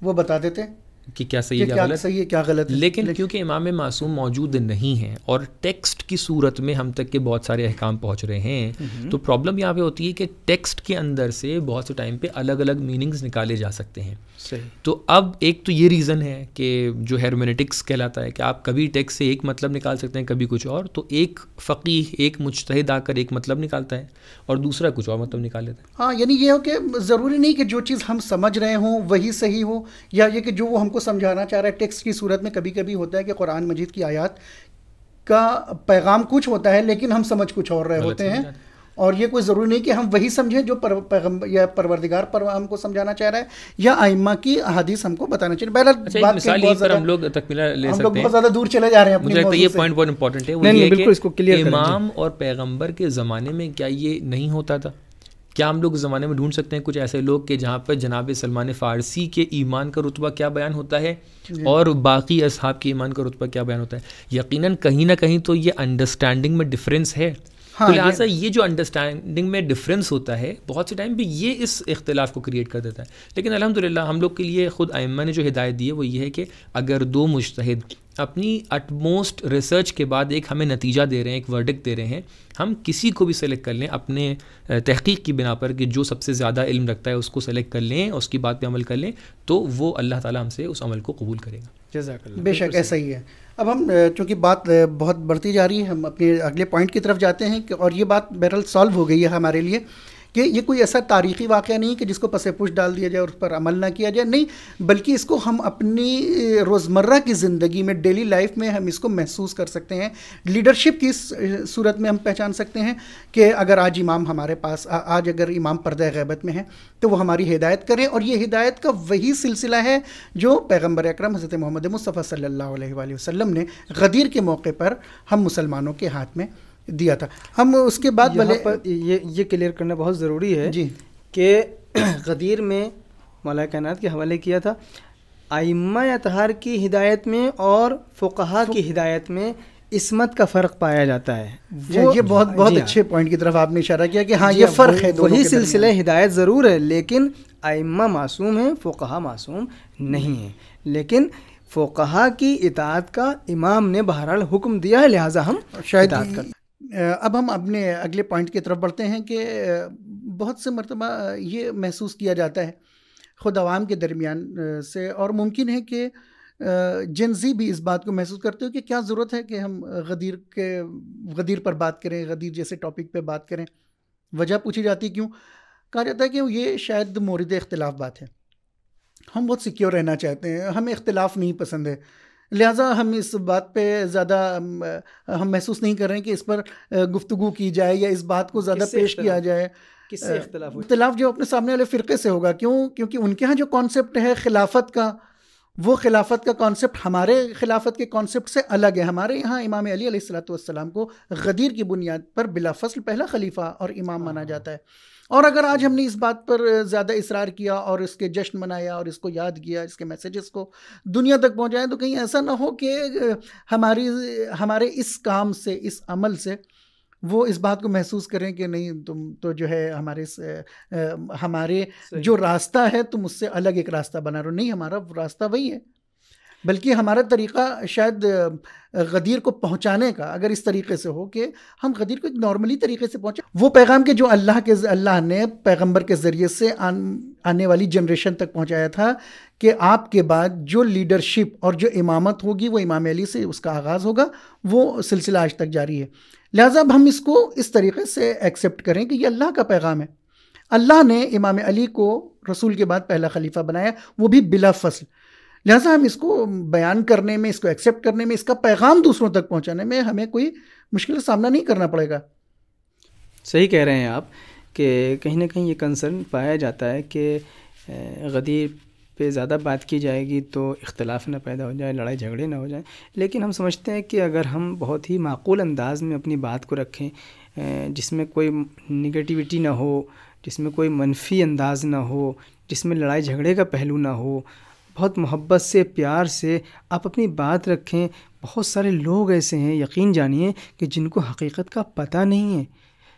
وہ بتا دیتے کہ کیا صحیح ہے کیا غلط صحیح ہے کیا غلط ہے. لیکن کیونکہ امام معصوم موجود نہیں ہیں اور ٹیکسٹ کی صورت میں ہم تک کے بہت سارے احکام پہنچ رہے ہیں، تو پرابلم یہاں پہ ہوتی ہے کہ ٹیکسٹ کے اندر سے بہت سے ٹائم پہ الگ الگ میننگز نکالے جا سکتے ہیں. صحیح. تو اب ایک تو یہ ریزن ہے کہ جو ہیرمینیٹکس کہلاتا ہے کہ آپ کبھی ٹیکسٹ سے ایک مطلب نکال سکتے ہیں، کبھی کچھ اور. تو ایک فقیہ، ایک مجتہد آ کر ایک مطلب نکالتا ہے اور دوسرا کچھ اور مطلب نکال لیتا ہے. ہاں، یعنی یہ ہو کہ ضروری نہیں کہ جو چیز ہم سمجھ رہے ہوں وہی صحیح ہو، یا یہ کہ جو وہ ہم کو سمجھانا چاہ رہا ہے ٹیکسٹ کی صورت میں. کبھی کبھی ہوتا ہے کہ قرآن مجید کی آیات کا پیغام کچھ ہوتا ہے لیکن ہم سمجھ کچھ اور رہے ہوتے ہیں، اور یہ کوئی ضروری نہیں کہ ہم وہی سمجھیں جو پیغمبر یا پروردگار پر ہم کو سمجھانا چاہ رہا ہے یا ائمہ کی احادیث ہم کو بتانا چاہیے. بہرحال مثال یہ پر ہم لوگ تکملہ لے سکتے ہیں. ہم لوگ بہت زیادہ دور چلے جا رہے ہیں. مجھے لگتا ہے یہ پوائنٹ بہت امپورٹنٹ ہے، وہ یہ کہ امام اور پیغمبر کے زمانے میں کیا یہ نہیں ہوتا تھا؟ کیا ہم لوگ زمانے میں ڈھونڈ سکتے ہیں کچھ ایسے لوگ کہ جہاں پر جناب سلمان فارسی کے ایمان کا رتبہ کیا بیان ہوتا ہے اور باقی اصحاب کے ایمان کا رتبہ کیا بیان ہوتا ہے؟ یقیناً کہیں نہ کہیں تو یہ انڈرسٹینڈنگ میں ڈفرینس ہے. تو لہٰذا یہ جو انڈرسٹینڈنگ میں ڈفرینس ہوتا ہے بہت سے ٹائم پہ یہ اس اختلاف کو کریٹ کر دیتا ہے. لیکن الحمدللہ ہم لوگ کے لیے خود ائمہ نے جو ہدایت دی ہے وہ یہ ہے کہ اگر دو مجتہد اپنی اٹموسٹ ریسرچ کے بعد ایک ہمیں نتیجہ دے رہے ہیں، ایک ورڈکٹ دے رہے ہیں، ہم کسی کو بھی سلیکٹ کر لیں اپنے تحقیق کی بنا پر کہ جو سب سے زیادہ علم رکھتا ہے اس کو سلیکٹ کر لیں، اس کی بات پہ عمل کر لیں، تو وہ اللہ تعالیٰ ہم سے اس عمل کو قبول کرے گا. جزاک اللہ. بے شک ایسا ہی ہے. اب ہم چونکہ بات بہت بڑھتی جا رہی ہے، ہم اپنے اگلے پوائنٹ کی طرف جاتے ہیں اور یہ بات بہرحال سالو ہو گئی ہے ہمارے لیے کہ یہ کوئی ایسا تاریخی واقعہ نہیں کہ جس کو پس پوش ڈال دیا جائے اور اس پر عمل نہ کیا جائے، نہیں، بلکہ اس کو ہم اپنی روزمرہ کی زندگی میں، ڈیلی لائف میں ہم اس کو محسوس کر سکتے ہیں. لیڈرشپ کی صورت میں ہم پہچان سکتے ہیں کہ اگر آج امام ہمارے پاس، آج اگر امام پردہ غیبت میں ہیں تو وہ ہماری ہدایت کریں، اور یہ ہدایت کا وہی سلسلہ ہے جو پیغمبر اکرم حضرت محمد مصطفیٰ صلی اللہ علیہ وآلہ وسلم نے غدیر کے موقع پر ہم مسلمانوں کے ہاتھ میں دیا تھا. ہم اس کے بعد یہ کلیئر کرنا بہت ضروری ہے جی کہ غدیر میں مولا کائنات کے حوالے کیا تھا. ائمہ اطہار کی ہدایت میں اور فقہا کی ہدایت میں عصمت کا فرق پایا جاتا ہے. یہ بہت اچھے پوائنٹ کی طرف آپ نے اشارہ کیا کہ ہاں یہ فرق ہے. وہی سلسلہ ہدایت ضرور ہے لیکن ائمہ معصوم ہیں، فقہا معصوم نہیں ہیں. لیکن فقہا کی اطاعت کا امام نے بہرحال حکم دیا ہے، لہٰذا ہم شاید اطاعت کریں. اب ہم اپنے اگلے پوائنٹ کی طرف بڑھتے ہیں کہ بہت سے مرتبہ یہ محسوس کیا جاتا ہے خود عوام کے درمیان سے، اور ممکن ہے کہ جن زی بھی اس بات کو محسوس کرتے ہو کہ کیا ضرورت ہے کہ ہم غدیر پر بات کریں، غدیر جیسے ٹاپک پہ بات کریں. وجہ پوچھی جاتی کیوں؟ کہا جاتا ہے کہ یہ شاید مورد اختلاف بات ہے. ہم بہت سیکیور رہنا چاہتے ہیں، ہمیں اختلاف نہیں پسند ہے، لہٰذا ہم اس بات پہ زیادہ ہم محسوس نہیں کر رہے ہیں کہ اس پر گفتگو کی جائے یا اس بات کو زیادہ پیش کیا جائے. کس سے اختلاف؟ اختلاف جو اپنے سامنے والے فرقے سے ہوگا. کیونکہ ان کے ہاں جو کانسیپٹ ہے خلافت کا، وہ خلافت کا کانسیپٹ ہمارے خلافت کے کانسیپٹ سے الگ ہے. ہمارے یہاں امام علی علیہ الصلوۃ والسلام کو غدیر کی بنیاد پر بلا فصل پہلا خلیفہ اور امام مانا جاتا ہے. اور اگر آج ہم نے اس بات پر زیادہ اصرار کیا اور اس کے جشن منایا اور اس کو یاد کیا، اس کے میسیجز کو دنیا تک پہنچائیں، تو کہیں ایسا نہ ہو کہ ہمارے اس کام سے، اس عمل سے وہ اس بات کو محسوس کریں کہ نہیں، تم تو جو ہے ہمارے جو راستہ ہے تم اس سے الگ ایک راستہ بنا رہو. نہیں، ہمارا راستہ وہی ہے، بلکہ ہمارا طریقہ شاید غدیر کو پہنچانے کا اگر اس طریقے سے ہو کہ ہم غدیر کو ایک نارملی طریقے سے پہنچیں، وہ پیغام کے جو اللہ نے پیغمبر کے ذریعے سے آنے والی جنریشن تک پہنچایا تھا کہ آپ کے بعد جو لیڈرشپ اور جو امامت ہوگی وہ امام علی سے اس کا آغاز ہوگا، وہ سلسلہ آج تک جاری ہے. لہٰذا اب ہم اس کو اس طریقے سے ایکسیپٹ کریں کہ یہ اللہ کا پیغام ہے. اللہ نے امام علی کو رسول کے بعد پہلا خلیفہ بنایا، وہ بھی بلا فصل. لہٰذا ہم اس کو بیان کرنے میں، اس کو ایکسیپٹ کرنے میں، اس کا پیغام دوسروں تک پہنچانے میں ہمیں کوئی مشکل کا سامنا نہیں کرنا پڑے گا. صحیح کہہ رہے ہیں آپ کہ کہیں نہ کہیں یہ کنسرن پایا جاتا ہے کہ غدیر پہ زیادہ بات کی جائے گی تو اختلاف نہ پیدا ہو جائے، لڑائی جھگڑے نہ ہو جائیں. لیکن ہم سمجھتے ہیں کہ اگر ہم بہت ہی معقول انداز میں اپنی بات کو رکھیں، جس میں کوئی نگیٹیوٹی نہ ہو، جس میں کوئی منفی انداز نہ ہو، جس میں لڑائی جھگڑے کا پہلو نہ ہو، بہت محبت سے، پیار سے آپ اپنی بات رکھیں. بہت سارے لوگ ایسے ہیں، یقین جانیے، کہ جن کو حقیقت کا پتہ نہیں ہے.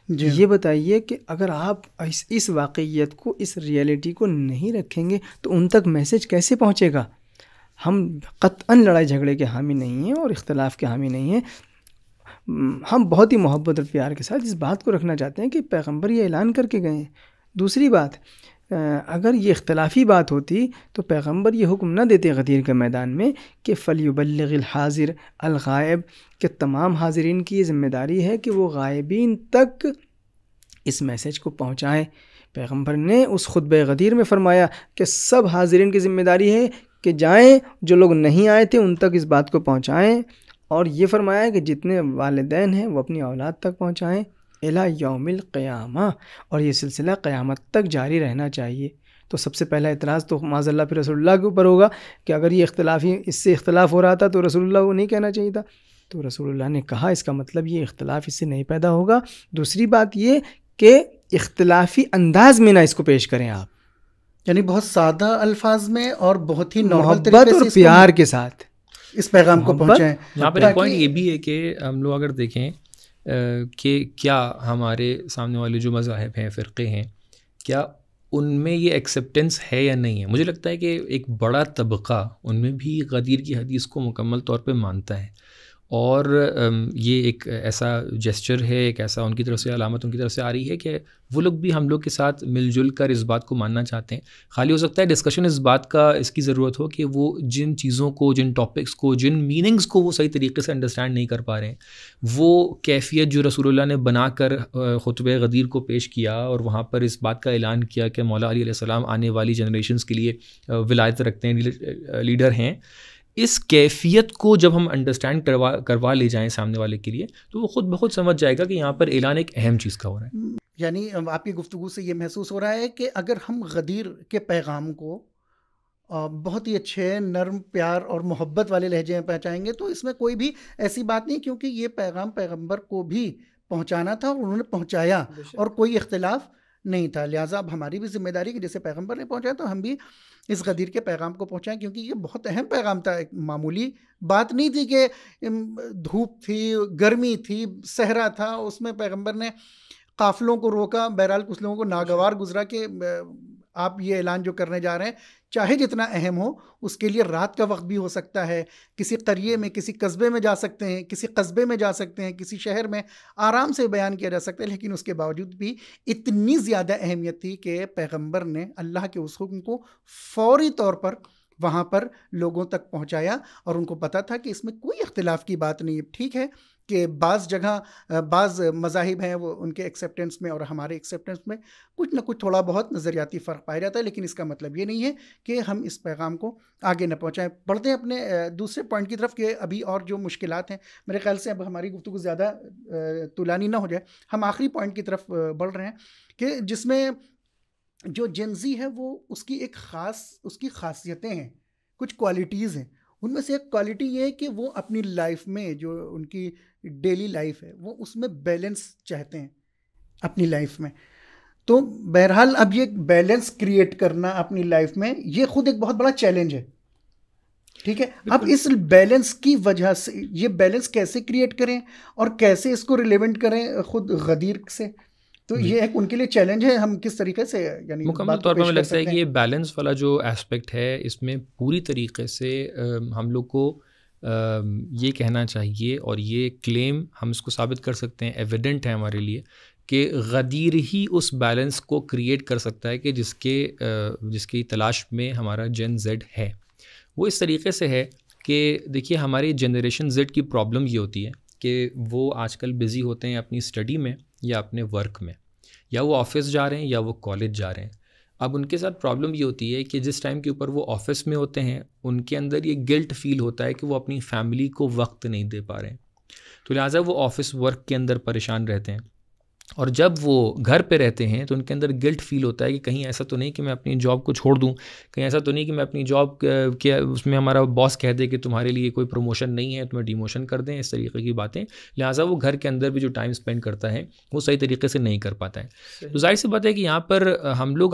جی یہ بتائیے کہ اگر آپ اس واقعیت کو، اس ریئلٹی کو نہیں رکھیں گے تو ان تک میسج کیسے پہنچے گا؟ ہم قطعاً لڑائی جھگڑے کے حامی نہیں ہیں اور اختلاف کے حامی نہیں ہیں. ہم بہت ہی محبت اور پیار کے ساتھ اس بات کو رکھنا چاہتے ہیں کہ پیغمبر یہ اعلان کر کے گئے ہیں. دوسری بات، اگر یہ اختلافی بات ہوتی تو پیغمبر یہ حکم نہ دیتے غدیر کے میدان میں کہ فلیبلغ الحاضر الغائب، کہ تمام حاضرین کی یہ ذمہ داری ہے کہ وہ غائبین تک اس میسیج کو پہنچائیں. پیغمبر نے اس خطبہ غدیر میں فرمایا کہ سب حاضرین کی ذمہ داری ہے کہ جائیں، جو لوگ نہیں آئے تھے ان تک اس بات کو پہنچائیں، اور یہ فرمایا کہ جتنے والدین ہیں وہ اپنی اولاد تک پہنچائیں الی یوم القیامہ، اور یہ سلسلہ قیامت تک جاری رہنا چاہیے. تو سب سے پہلا اعتراض تو معاذ اللہ پھر رسول اللہ کے اوپر ہوگا کہ اگر یہ اس سے اختلاف ہو رہا تھا تو رسول اللہ کو نہیں کہنا چاہیے تھا. تو رسول اللہ نے کہا اس کا مطلب یہ اختلاف اس سے نہیں پیدا ہوگا. دوسری بات یہ کہ اختلافی انداز میں نہ اس کو پیش کریں آپ، یعنی بہت سادہ الفاز میں اور بہت ہی نارمل محبت طریقے سے اور پیار کے ساتھ اس پیغام کو پہنچائیں. یہاں پر ایک پوائنٹ یہ بھی ہے کہ ہم لوگ اگر دیکھیں کہ کیا ہمارے سامنے والے جو مذاہب ہیں، فرقے ہیں، کیا ان میں یہ ایکسیپٹنس ہے یا نہیں ہے. مجھے لگتا ہے کہ ایک بڑا طبقہ ان میں بھی غدیر کی حدیث کو مکمل طور پہ مانتا ہے، اور یہ ایک ایسا جیسچر ہے، ایک ایسا ان کی طرف سے علامت ان کی طرف سے آ رہی ہے کہ وہ لوگ بھی ہم لوگ کے ساتھ مل جل کر اس بات کو ماننا چاہتے ہیں. خالی ہو سکتا ہے ڈسکشن اس بات کا اس کی ضرورت ہو کہ وہ جن چیزوں کو، جن ٹاپکس کو، جن میننگز کو وہ صحیح طریقے سے انڈرسٹینڈ نہیں کر پا رہے ہیں، وہ کیفیت جو رسول اللہ نے بنا کر خطبہ غدیر کو پیش کیا اور وہاں پر اس بات کا اعلان کیا کہ مولا علی علیہ السلام آنے والی جنریشنز کے لیے ولایت رکھتے ہیں، لیڈر ہیں، اس کیفیت کو جب ہم انڈرسٹینڈ کروا لے جائیں سامنے والے کے لیے تو وہ خود بخود سمجھ جائے گا کہ یہاں پر اعلان ایک اہم چیز کا ہو رہا ہے. یعنی آپ کی گفتگو سے یہ محسوس ہو رہا ہے کہ اگر ہم غدیر کے پیغام کو بہت ہی اچھے نرم پیار اور محبت والے لہجے میں پہنچائیں گے تو اس میں کوئی بھی ایسی بات نہیں، کیونکہ یہ پیغام پیغمبر کو بھی پہنچانا تھا اور انہوں نے پہنچایا اور کوئی اختلاف نہیں تھا. لہٰذا اب ہماری بھی ذمہ داری کہ جیسے پیغمبر نے پہنچایا تو ہم بھی اس غدیر کے پیغام کو پہنچائیں، کیونکہ یہ بہت اہم پیغام تھا. ایک معمولی بات نہیں تھی کہ دھوپ تھی، گرمی تھی، صحرا تھا، اس میں پیغمبر نے قافلوں کو روکا. بہرحال کچھ لوگوں کو ناگوار گزرا کہ آپ یہ اعلان جو کرنے جا رہے ہیں چاہے جتنا اہم ہو اس کے لیے رات کا وقت بھی ہو سکتا ہے، کسی قریے میں، کسی قصبے میں جا سکتے ہیں، کسی قصبے میں جا سکتے ہیں، کسی شہر میں آرام سے بیان کیا جا سکتا ہے، لیکن اس کے باوجود بھی اتنی زیادہ اہمیت تھی کہ پیغمبر نے اللہ کے اس حکم کو فوری طور پر وہاں پر لوگوں تک پہنچایا اور ان کو پتہ تھا کہ اس میں کوئی اختلاف کی بات نہیں ہے. ٹھیک ہے کہ بعض جگہ بعض مذاہب ہیں وہ ان کے ایکسیپٹنس میں اور ہمارے ایکسیپٹنس میں کچھ نہ کچھ تھوڑا بہت نظریاتی فرق پایا جاتا ہے، لیکن اس کا مطلب یہ نہیں ہے کہ ہم اس پیغام کو آگے نہ پہنچائیں. بڑھتے ہیں اپنے دوسرے پوائنٹ کی طرف کہ ابھی اور جو مشکلات ہیں، میرے خیال سے اب ہماری گفتگو زیادہ طولانی نہ ہو جائے، ہم آخری پوائنٹ کی طرف بڑھ رہے ہیں کہ جس میں جو جنزی ہے وہ اس کی خاصیتیں ہیں، کچھ کوالٹیز ہیں. ان میں سے ایک کوالٹی یہ ہے کہ وہ اپنی لائف میں جو ان کی ڈیلی لائف ہے وہ اس میں بیلنس چاہتے ہیں اپنی لائف میں. تو بہرحال اب یہ بیلنس کریٹ کرنا اپنی لائف میں یہ خود ایک بہت بڑا چیلنج ہے. ٹھیک ہے، اب اس بیلنس کی وجہ سے یہ بیلنس کیسے کریٹ کریں اور کیسے اس کو ریلیونٹ کریں خود غدیر سے، تو یہ ایک ان کے لیے چیلنج ہے. ہم کس طریقے سے یعنی مکمل طور پر مجھے لگتا ہے کہ یہ بیلنس والا جو ایسپیکٹ ہے اس میں پوری طریقے سے ہم لوگ کو یہ کہنا چاہیے اور یہ کلیم ہم اس کو ثابت کر سکتے ہیں، ایویڈنٹ ہے ہمارے لیے کہ غدیر ہی اس بیلنس کو کریٹ کر سکتا ہے کہ جس کی تلاش میں ہمارا جن زیڈ ہے. وہ اس طریقے سے ہے کہ دیکھیے ہماری جنریشن زیڈ کی پرابلم یہ ہوتی ہے کہ وہ آج کل بزی ہوتے ہیں اپنی اسٹڈی میں یا اپنے ورک میں، یا وہ آفس جا رہے ہیں یا وہ کالج جا رہے ہیں. اب ان کے ساتھ پرابلم یہ ہوتی ہے کہ جس ٹائم کے اوپر وہ آفس میں ہوتے ہیں ان کے اندر یہ گلٹ فیل ہوتا ہے کہ وہ اپنی فیملی کو وقت نہیں دے پا رہے ہیں، تو لہٰذا وہ آفس ورک کے اندر پریشان رہتے ہیں. اور جب وہ گھر پہ رہتے ہیں تو ان کے اندر گلٹ فیل ہوتا ہے کہ کہیں ایسا تو نہیں کہ میں اپنی جاب کو چھوڑ دوں، کہیں ایسا تو نہیں کہ میں اپنی جاب کے اس میں ہمارا باس کہہ دے کہ تمہارے لیے کوئی پروموشن نہیں ہے، تمہیں ڈیموشن کر دیں، اس طریقے کی باتیں. لہٰذا وہ گھر کے اندر بھی جو ٹائم اسپینڈ کرتا ہے وہ صحیح طریقے سے نہیں کر پاتا ہے. تو ظاہر سی بات ہے کہ یہاں پر ہم لوگ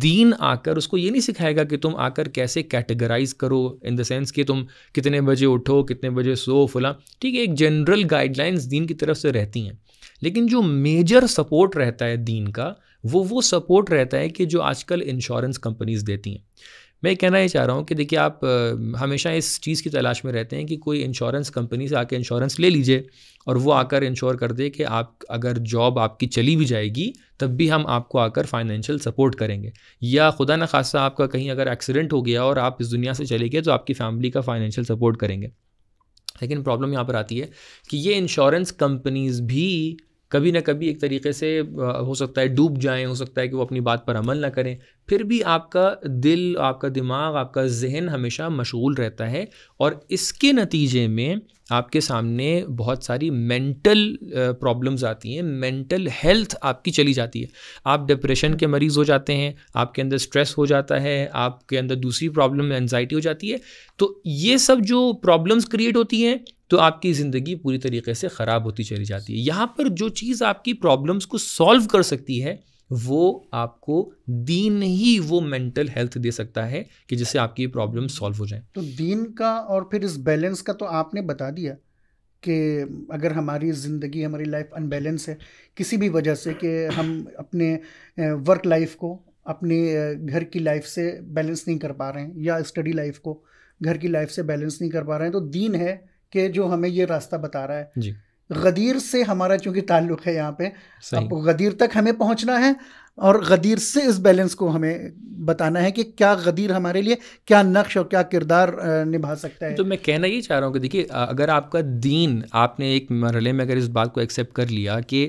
دین آ کر اس کو یہ نہیں سکھائے گا کہ تم آ کر کیسے کیٹیگرائز کرو ان دا سینس کہ تم کتنے بجے اٹھو، کتنے بجے سو، فلاں. ٹھیک ہے، ایک جنرل گائیڈ لائنز دین کی طرف سے رہتی ہیں، لیکن جو میجر سپورٹ رہتا ہے دین کا وہ سپورٹ رہتا ہے کہ جو آج کل انشورنس کمپنیز دیتی ہیں. میں کہنا یہ چاہ رہا ہوں کہ دیکھیے آپ ہمیشہ اس چیز کی تلاش میں رہتے ہیں کہ کوئی انشورنس کمپنی سے آ کے انشورنس لے لیجئے اور وہ آ کر انشور کر دے کہ آپ اگر جاب آپ کی چلی بھی جائے گی تب بھی ہم آپ کو آ کر فائنینشیل سپورٹ کریں گے، یا خدا نخواستہ آپ کا کہیں اگر ایکسیڈنٹ ہو گیا اور آپ اس دنیا سے چلے گئے تو آپ کی فیملی کا فائنینشیل سپورٹ کریں گے. لیکن پرابلم یہاں پر آتی ہے کہ یہ انشورنس کمپنیز بھی کبھی نہ کبھی ایک طریقے سے ہو سکتا ہے ڈوب جائیں، ہو سکتا ہے کہ وہ اپنی بات پر عمل نہ کریں، پھر بھی آپ کا دل، آپ کا دماغ، آپ کا ذہن ہمیشہ مشغول رہتا ہے، اور اس کے نتیجے میں آپ کے سامنے بہت ساری مینٹل پرابلمز آتی ہیں، مینٹل ہیلتھ آپ کی چلی جاتی ہے. آپ ڈپریشن کے مریض ہو جاتے ہیں، آپ کے اندر اسٹریس ہو جاتا ہے، آپ کے اندر دوسری پرابلم انزائٹی ہو جاتی ہے. تو یہ سب جو پرابلمز کریٹ ہوتی ہیں تو آپ کی زندگی پوری طریقے سے خراب ہوتی چلی جاتی ہے. یہاں پر جو چیز آپ کی پرابلمز کو سالو کر سکتی ہے وہ آپ کو دین ہی وہ مینٹل ہیلتھ دے سکتا ہے کہ جس سے آپ کی پرابلم سالو ہو جائیں. تو دین کا اور پھر اس بیلنس کا تو آپ نے بتا دیا کہ اگر ہماری زندگی، ہماری لائف ان بیلنس ہے کسی بھی وجہ سے، کہ ہم اپنے ورک لائف کو اپنے گھر کی لائف سے بیلنس نہیں کر پا رہے ہیں، یا اسٹڈی لائف کو گھر کی لائف سے بیلنس نہیں کر پا رہے ہیں، تو دین ہے کہ جو ہمیں یہ راستہ بتا رہا ہے. جی، غدیر سے ہمارا چونکہ تعلق ہے یہاں پہ، اب غدیر تک ہمیں پہنچنا ہے اور غدیر سے اس بیلنس کو ہمیں بتانا ہے کہ کیا غدیر ہمارے لیے کیا نقش اور کیا کردار نبھا سکتا ہے. تو میں کہنا یہ چاہ رہا ہوں کہ دیکھیے اگر آپ کا دین، آپ نے ایک مرحلے میں اگر اس بات کو ایکسیپٹ کر لیا کہ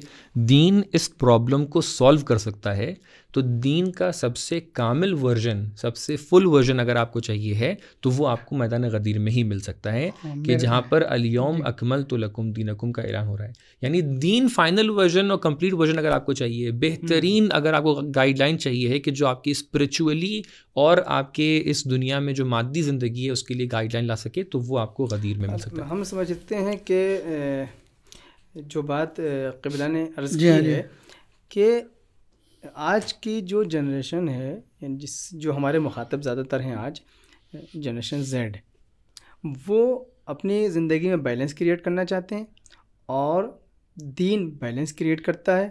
دین اس پرابلم کو سالو کر سکتا ہے، تو دین کا سب سے کامل ورژن، سب سے فل ورژن اگر آپ کو چاہیے ہے تو وہ آپ کو میدان غدیر میں ہی مل سکتا ہے، کہ جہاں پر الیوم اکملت لکم دینکم کا اعلان ہو رہا ہے. یعنی دین فائنل ورژن اور کمپلیٹ ورژن اگر آپ کو چاہیے، بہترین اگر آپ کو گائیڈ لائن چاہیے ہے کہ جو آپ کی اسپریچولی اور آپ کے اس دنیا میں جو مادی زندگی ہے اس کے لیے گائیڈ لائن لا سکے، تو وہ آپ کو غدیر میں مل سکتا ہے. ہم سمجھتے ہیں کہ جو بات قبلہ نے عرض کی ہے کہ آج کی جو جنریشن ہے، یعنی جو ہمارے مخاطب زیادہ تر ہیں آج، جنریشن زیڈ، وہ اپنی زندگی میں بیلنس کریٹ کرنا چاہتے ہیں، اور دین بیلنس کریٹ کرتا ہے،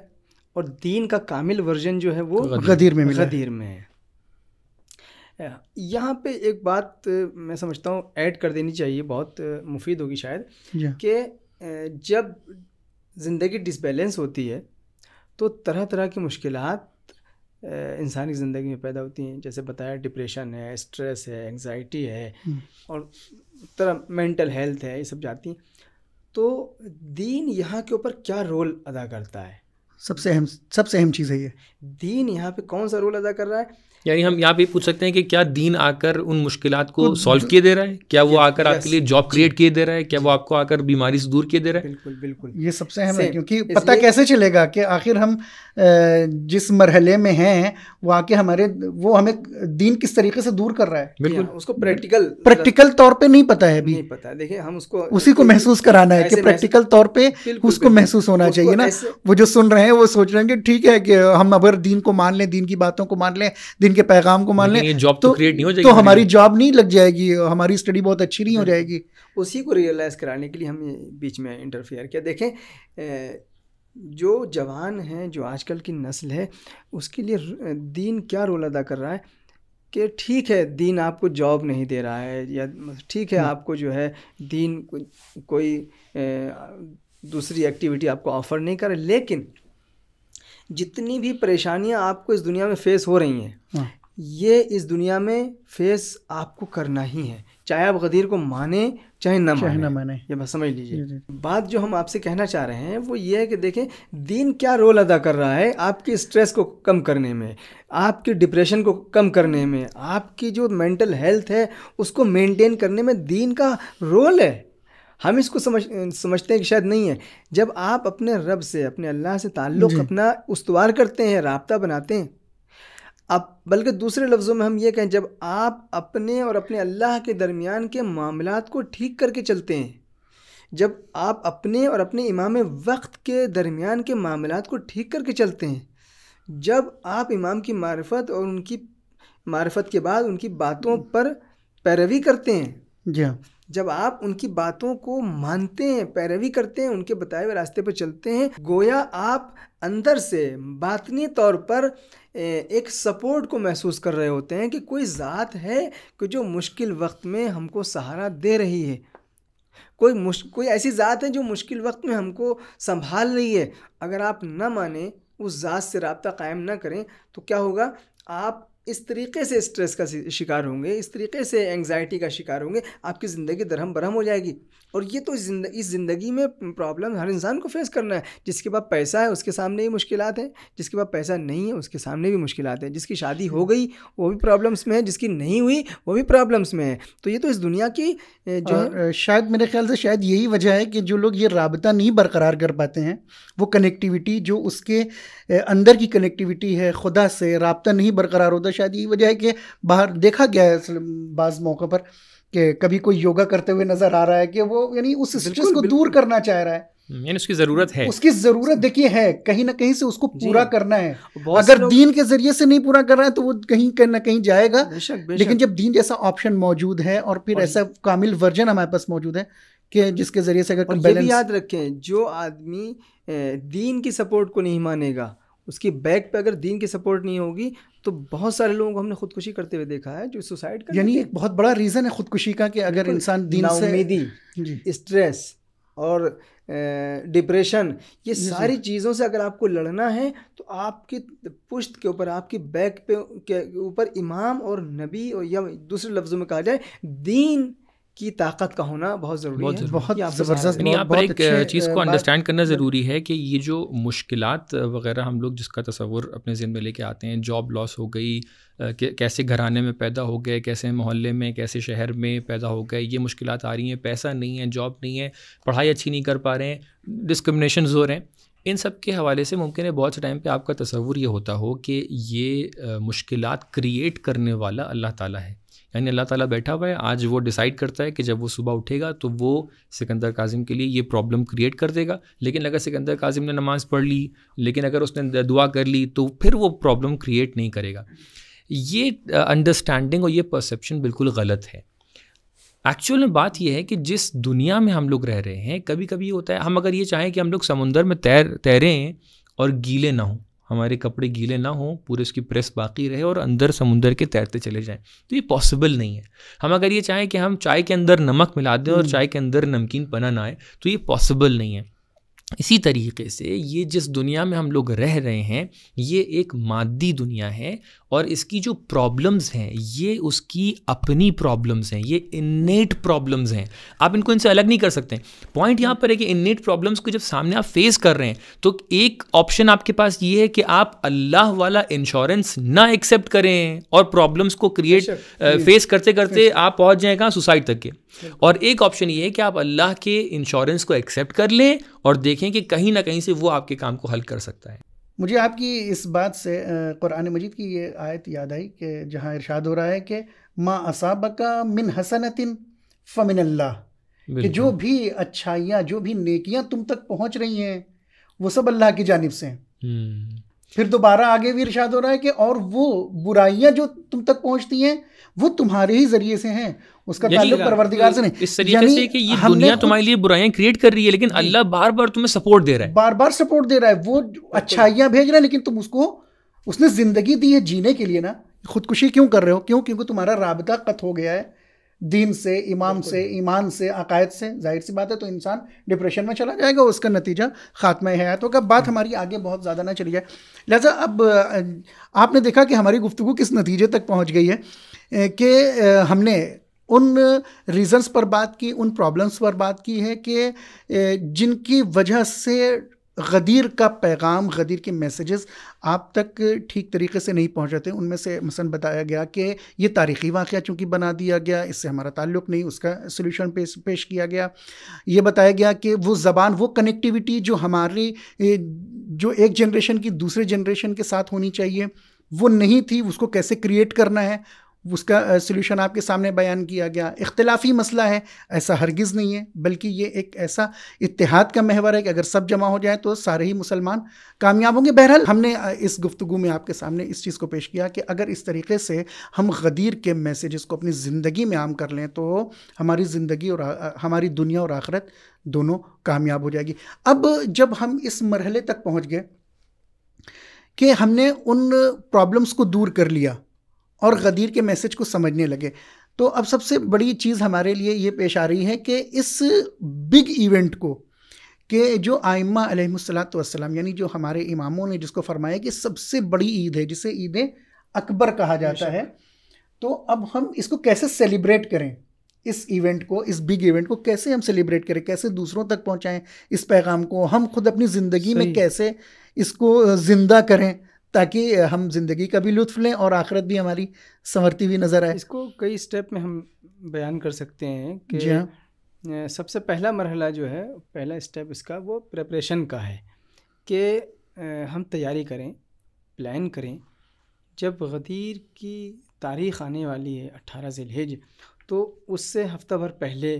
اور دین کا کامل ورژن جو ہے وہ غدیر میں ہے. یہاں پہ ایک بات میں سمجھتا ہوں ایڈ کر دینی چاہیے، بہت مفید ہوگی شاید، کہ جب زندگی ڈس بیلنس ہوتی ہے تو طرح طرح کی مشکلات انسانی زندگی میں پیدا ہوتی ہیں، جیسے بتایا ڈپریشن ہے، اسٹریس ہے، انگزائٹی ہے، اور طرح مینٹل ہیلتھ ہے، یہ سب جاتی ہیں. تو دین یہاں کے اوپر کیا رول ادا کرتا ہے؟ سب سے اہم چیز ہے یہ دین یہاں پہ کون سا رول ادا کر رہا ہے. یعنی ہم یہاں پہ پوچھ سکتے ہیں کہ کیا دین آ کر ان مشکلات کو سالو کیے دے رہا ہے؟ کیا وہ آ کر آپ کے لیے جاب کریٹ کیے دے رہا ہے؟ کیا وہ آپ کو آ کر بیماری سے دور کیے دے رہا ہے؟ بالکل بالکل، یہ سب سے اہم ہے، کیونکہ پتہ کیسے چلے گا کہ آخر ہم جس مرحلے میں ہیں وہ آ کے وہ ہمیں دین کس طریقے سے دور کر رہا ہے. بالکل، اس کو پریکٹیکل طور پہ نہیں پتہ ہے ابھی، نہیں پتہ. دیکھیں ہم اس کو اسی کو محسوس کرانا ہے کہ پریکٹیکل طور پہ اس کو محسوس ہونا چاہیے نا. وہ جو سن رہے ہیں وہ سوچ رہے ہیں کہ ٹھیک ہے کہ ہم اگر دین کو مان لیں، دین کی باتوں کو مان لیں، دین کے پیغام کو مان لیں، جاب تو کریٹ نہیں ہو جائے گی، تو ہماری جاب نہیں لگ جائے گی، ہماری اسٹڈی بہت اچھی نہیں ہو جائے گی. اسی کو ریئلائز کرانے کے لیے ہم بیچ میں انٹرفیئر کیا. دیکھیں جو جوان ہیں، جو آج کل کی نسل ہے، اس کے لیے دین کیا رول ادا کر رہا ہے کہ ٹھیک ہے دین آپ کو جاب نہیں دے رہا ہے، یا ٹھیک ہے آپ کو جو ہے دین کوئی دوسری ایکٹیویٹی آپ کو آفر نہیں کر رہا، لیکن جتنی بھی پریشانیاں آپ کو اس دنیا میں فیس ہو رہی ہیں، یہ اس دنیا میں فیس آپ کو کرنا ہی ہے، چاہے آپ غدیر کو مانیں چاہے نہ مانیں. یہ بات سمجھ لیجیے. بات جو ہم آپ سے کہنا چاہ رہے ہیں وہ یہ ہے کہ دیکھیں دین کیا رول ادا کر رہا ہے آپ کی اسٹریس کو کم کرنے میں، آپ کی ڈپریشن کو کم کرنے میں، آپ کی جو مینٹل ہیلتھ ہے اس کو مینٹین کرنے میں دین کا رول ہے. ہم اس کو سمجھتے ہیں کہ شاید نہیں ہے. جب آپ اپنے رب سے، اپنے اللہ سے تعلق اپنا استوار کرتے ہیں، رابطہ بناتے ہیں، اب بلکہ دوسرے لفظوں میں ہم یہ کہیں، جب آپ اپنے اور اپنے اللہ کے درمیان کے معاملات کو ٹھیک کر کے چلتے ہیں، جب آپ اپنے اور اپنے امام وقت کے درمیان کے معاملات کو ٹھیک کر کے چلتے ہیں، جب آپ امام کی معرفت اور ان کی معرفت کے بعد ان کی باتوں پر پیروی کرتے ہیں، جی ہاں، جب آپ ان کی باتوں کو مانتے ہیں، پیروی کرتے ہیں، ان کے بتائے ہوئے راستے پہ چلتے ہیں، گویا آپ اندر سے باطنی طور پر ایک سپورٹ کو محسوس کر رہے ہوتے ہیں کہ کوئی ذات ہے کہ جو مشکل وقت میں ہم کو سہارا دے رہی ہے، کوئی ایسی ذات ہے جو مشکل وقت میں ہم کو سنبھال رہی ہے۔ اگر آپ نہ مانیں، اس ذات سے رابطہ قائم نہ کریں، تو کیا ہوگا؟ آپ اس طریقے سے اسٹریس کا شکار ہوں گے، اس طریقے سے اینگزائٹی کا شکار ہوں گے، آپ کی زندگی درہم برہم ہو جائے گی۔ اور یہ تو اس زندگی میں پرابلم ہر انسان کو فیس کرنا ہے۔ جس کے پاس پیسہ ہے اس کے سامنے بھی مشکلات ہیں، جس کے پاس پیسہ نہیں ہے اس کے سامنے بھی مشکلات ہیں، جس کی شادی ہو گئی وہ بھی پرابلمس میں ہے، جس کی نہیں ہوئی وہ بھی پرابلمس میں ہے۔ تو یہ تو اس دنیا کی جو ہے، شاید میرے خیال سے شاید یہی وجہ ہے کہ جو لوگ یہ رابطہ نہیں برقرار کر پاتے ہیں، وہ کنیکٹیوٹی جو اس کے اندر کی کنیکٹیوٹی ہے خدا سے، رابطہ نہیں برقرار ہوتا، شاید یہی وجہ ہے کہ باہر دیکھا گیا ہے بعض موقع پر کہ کبھی کوئی یوگا کرتے ہوئے نظر آ رہا ہے کہ وہ یعنی اس اسٹریس کو دور کرنا چاہ رہا ہے، یعنی اس کی ضرورت ہے، اس کی ضرورت دیکھیے ہے، کہیں نہ کہیں سے اس کو پورا کرنا ہے۔ اگر دین کے ذریعے سے نہیں پورا کر رہا ہے تو وہ کہیں نہ کہیں جائے گا، لیکن جب دین جیسا آپشن موجود ہے اور پھر ایسا کامل ورژن ہمارے پاس موجود ہے کہ جس کے ذریعے سے اگر یہ بھی یاد رکھیں، جو آدمی دین کی سپورٹ کو نہیں مانے گا، اس کی بیک پہ اگر دین کی سپورٹ نہیں ہوگی، تو بہت سارے لوگوں کو ہم نے خودکشی کرتے ہوئے دیکھا ہے، جو سوسائڈ کرتے ہیں۔ یعنی ایک بہت بڑا ریزن ہے خودکشی کا کہ اگر انسان دین سے ناامیدی، اسٹریس اور ڈپریشن، یہ ساری چیزوں سے اگر آپ کو لڑنا ہے تو آپ کی پشت کے اوپر، آپ کی بیک پہ کے اوپر امام اور نبی، اور یا دوسرے لفظوں میں کہا جائے دین کی طاقت کا ہونا بہت ضروری ہے۔ بہت زبردست، یعنی یہاں پر ایک چیز کو انڈرسٹینڈ کرنا ضروری ہے کہ یہ جو مشکلات وغیرہ ہم لوگ جس کا تصور اپنے ذہن میں لے کے آتے ہیں، جاب لاس ہو گئی، کیسے گھرانے میں پیدا ہو گئے، کیسے محلے میں، کیسے شہر میں پیدا ہو گئے، یہ مشکلات آ رہی ہیں، پیسہ نہیں ہے، جاب نہیں ہے، پڑھائی اچھی نہیں کر پا رہے ہیں، ڈسکرمنیشنز ہو رہے ہیں، ان سب کے حوالے سے ممکن ہے بہت سے ٹائم پہ آپ کا تصور یہ ہوتا ہو کہ یہ مشکلات کریٹ کرنے والا اللہ تعالیٰ ہے، یعنی اللہ تعالیٰ بیٹھا ہوا ہے، آج وہ ڈیسائیڈ کرتا ہے کہ جب وہ صبح اٹھے گا تو وہ سکندر کاظم کے لیے یہ پرابلم کریٹ کر دے گا، لیکن اگر سکندر کاظم نے نماز پڑھ لی، لیکن اگر اس نے دعا کر لی تو پھر وہ پرابلم کریٹ نہیں کرے گا۔ یہ انڈرسٹینڈنگ اور یہ پرسیپشن بالکل غلط ہے۔ ایکچوئل میں بات یہ ہے کہ جس دنیا میں ہم لوگ رہ رہے ہیں، کبھی کبھی یہ ہوتا ہے ہم اگر یہ چاہیں کہ ہم لوگ سمندر میں تیریں اور گیلے نہ ہوں، ہمارے کپڑے گیلے نہ ہوں، پورے اس کی پریس باقی رہے اور اندر سمندر کے تیرتے چلے جائیں، تو یہ پاسبل نہیں ہے۔ ہم اگر یہ چاہیں کہ ہم چائے کے اندر نمک ملا دیں اور چائے کے اندر نمکین پنا نہ آئے، تو یہ پاسبل نہیں ہے۔ اسی طریقے سے یہ جس دنیا میں ہم لوگ رہ رہے ہیں، یہ ایک مادی دنیا ہے، اور اس کی جو پرابلمز ہیں یہ اس کی اپنی پرابلمز ہیں، یہ انیٹ پرابلمز ہیں، آپ ان کو ان سے الگ نہیں کر سکتے۔ پوائنٹ یہاں پر ہے کہ انیٹ پرابلمز کو جب سامنے آپ فیس کر رہے ہیں تو ایک آپشن آپ کے پاس یہ ہے کہ آپ اللہ والا انشورنس نہ ایکسیپٹ کریں اور پرابلمز کو فیس کرتے کرتے آپ پہنچ جائیں کہاں، سوسائڈ تک کے، اور ایک آپشن یہ ہے کہ آپ اللہ کے انشورنس کو ایکسیپٹ کر لیں اور دیکھیں کہ کہیں نہ کہیں سے وہ آپ کے کام کو حل کر سکتا ہے۔ مجھے آپ کی اس بات سے قرآن مجید کی یہ آیت یاد آئی کہ جہاں ارشاد ہو رہا ہے کہ ما اصابک من حسنۃ فمن اللہ، کہ جو بھی اچھائیاں، جو بھی نیکیاں تم تک پہنچ رہی ہیں وہ سب اللہ کی جانب سے ہیں۔ پھر دوبارہ آگے بھی ارشاد ہو رہا ہے کہ اور وہ برائیاں جو تم تک پہنچتی ہیں وہ تمہارے ہی ذریعے سے ہیں، اس کا تعلق پروردگار سے نہیں۔ اس طریقے سے کہ یہ دنیا تمہارے لیے برائیاں کریٹ کر رہی ہے، لیکن اللہ بار بار تمہیں سپورٹ دے رہا ہے، بار بار سپورٹ دے رہا ہے، وہ اچھائیاں بھیج رہا ہے، لیکن تم اس نے زندگی دی ہے جینے کے لیے نا، خودکشی کیوں کر رہے ہو؟ کیوں؟ کیونکہ تمہارا رابطہ قطع ہو گیا ہے دین سے، امام سے، ایمان سے، عقائد سے۔ ظاہر سی بات ہے تو انسان ڈپریشن میں چلا جائے گا، اس کا نتیجہ خاتمہ حیات ہوگا۔ بات ہماری آگے بہت زیادہ نہ چلی جائے، لہٰذا اب آپ نے دیکھا کہ ہماری گفتگو کس نتیجے تک پہنچ گئی ہے کہ ہم نے ان ریزنز پر بات کی، ان پرابلمس پر بات کی ہے کہ جن کی وجہ سے غدیر کا پیغام، غدیر کے میسیجز آپ تک ٹھیک طریقے سے نہیں پہنچاتے۔ ان میں سے مثلا بتایا گیا کہ یہ تاریخی واقعہ چونکہ بنا دیا گیا، اس سے ہمارا تعلق نہیں، اس کا سلوشن پیش کیا گیا۔ یہ بتایا گیا کہ وہ زبان، وہ کنیکٹیوٹی جو ہماری جو ایک جنریشن کی دوسرے جنریشن کے ساتھ ہونی چاہیے وہ نہیں تھی، اس کو کیسے کریٹ کرنا ہے، اس کا سلوشن آپ کے سامنے بیان کیا گیا. اختلافی مسئلہ ہے ایسا ہرگز نہیں ہے، بلکہ یہ ایک ایسا اتحاد کا محور ہے کہ اگر سب جمع ہو جائیں تو سارے ہی مسلمان کامیاب ہوں گے. بہرحال ہم نے اس گفتگو میں آپ کے سامنے اس چیز کو پیش کیا کہ اگر اس طریقے سے ہم غدیر کے میسیجز کو اپنی زندگی میں عام کر لیں تو ہماری زندگی اور ہماری دنیا اور آخرت دونوں کامیاب ہو جائے گی. اب جب ہم اس مرحلے تک پہنچ گئے کہ ہم نے ان پرابلمس کو دور کر لیا اور غدیر کے میسج کو سمجھنے لگے، تو اب سب سے بڑی چیز ہمارے لیے یہ پیش آ رہی ہے کہ اس بگ ایونٹ کو، کہ جو آئمہ علیہ الصلاۃ والسلام یعنی جو ہمارے اماموں نے جس کو فرمایا کہ سب سے بڑی عید ہے، جسے عید اکبر کہا جاتا ہے، تو اب ہم اس کو کیسے سیلیبریٹ کریں، اس ایونٹ کو، اس بگ ایونٹ کو کیسے ہم سیلیبریٹ کریں، کیسے دوسروں تک پہنچائیں اس پیغام کو، ہم خود اپنی زندگی میں کیسے اس کو زندہ کریں تاکہ ہم زندگی کا بھی لطف لیں اور آخرت بھی ہماری سنورتی ہوئی نظر آئے. اس کو کئی سٹیپ میں ہم بیان کر سکتے ہیں کہ جی ہاں، سب سے پہلا مرحلہ جو ہے، پہلا سٹیپ اس کا وہ پریپریشن کا ہے کہ ہم تیاری کریں، پلان کریں. جب غدیر کی تاریخ آنے والی ہے 18 ذی الحجہ، تو اس سے ہفتہ بھر پہلے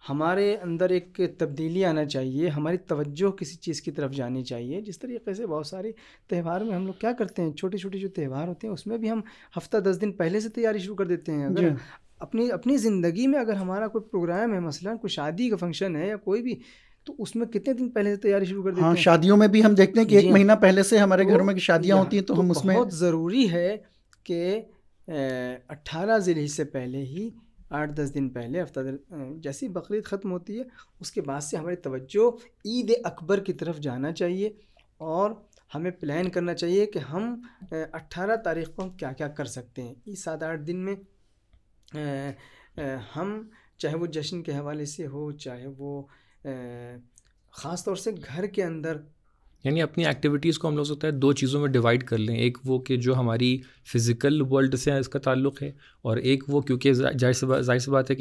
ہمارے اندر ایک تبدیلی آنا چاہیے، ہماری توجہ کسی چیز کی طرف جانی چاہیے. جس طریقے سے بہت سارے تہوار میں ہم لوگ کیا کرتے ہیں، چھوٹے چھوٹے جو تہوار ہوتے ہیں اس میں بھی ہم ہفتہ 10 دن پہلے سے تیاری شروع کر دیتے ہیں. اگر اپنی زندگی میں اگر ہمارا کوئی پروگرام ہے، مثلا کوئی شادی کا فنکشن ہے یا کوئی بھی، تو اس میں کتنے دن پہلے سے تیاری شروع کر دیتے ہیں. شادیوں میں بھی ہم دیکھتے ہیں کہ ایک مہینہ پہلے سے ہمارے گھر میں شادیاں ہوتی ہیں، تو ہم اس میں بہت ضروری ہے کہ 18 ذی الحجہ سے پہلے ہی 8-10 دن پہلے، ہفتہ جیسی بقرعید ختم ہوتی ہے اس کے بعد سے ہماری توجہ عید اکبر کی طرف جانا چاہیے، اور ہمیں پلان کرنا چاہیے کہ ہم 18 تاریخ کو ہم کیا کیا کر سکتے ہیں. اس 7-8 دن میں ہم چاہے وہ جشن کے حوالے سے ہو، چاہے وہ خاص طور سے گھر کے اندر، یعنی اپنی ایکٹیویٹیز کو ہم لوگ سکتا ہے 2 چیزوں میں ڈیوائڈ کر لیں. ایک وہ کہ جو ہماری فزیکل ورلڈ سے اس کا تعلق ہے، اور ایک وہ کیونکہ ظاہر سی بات ہے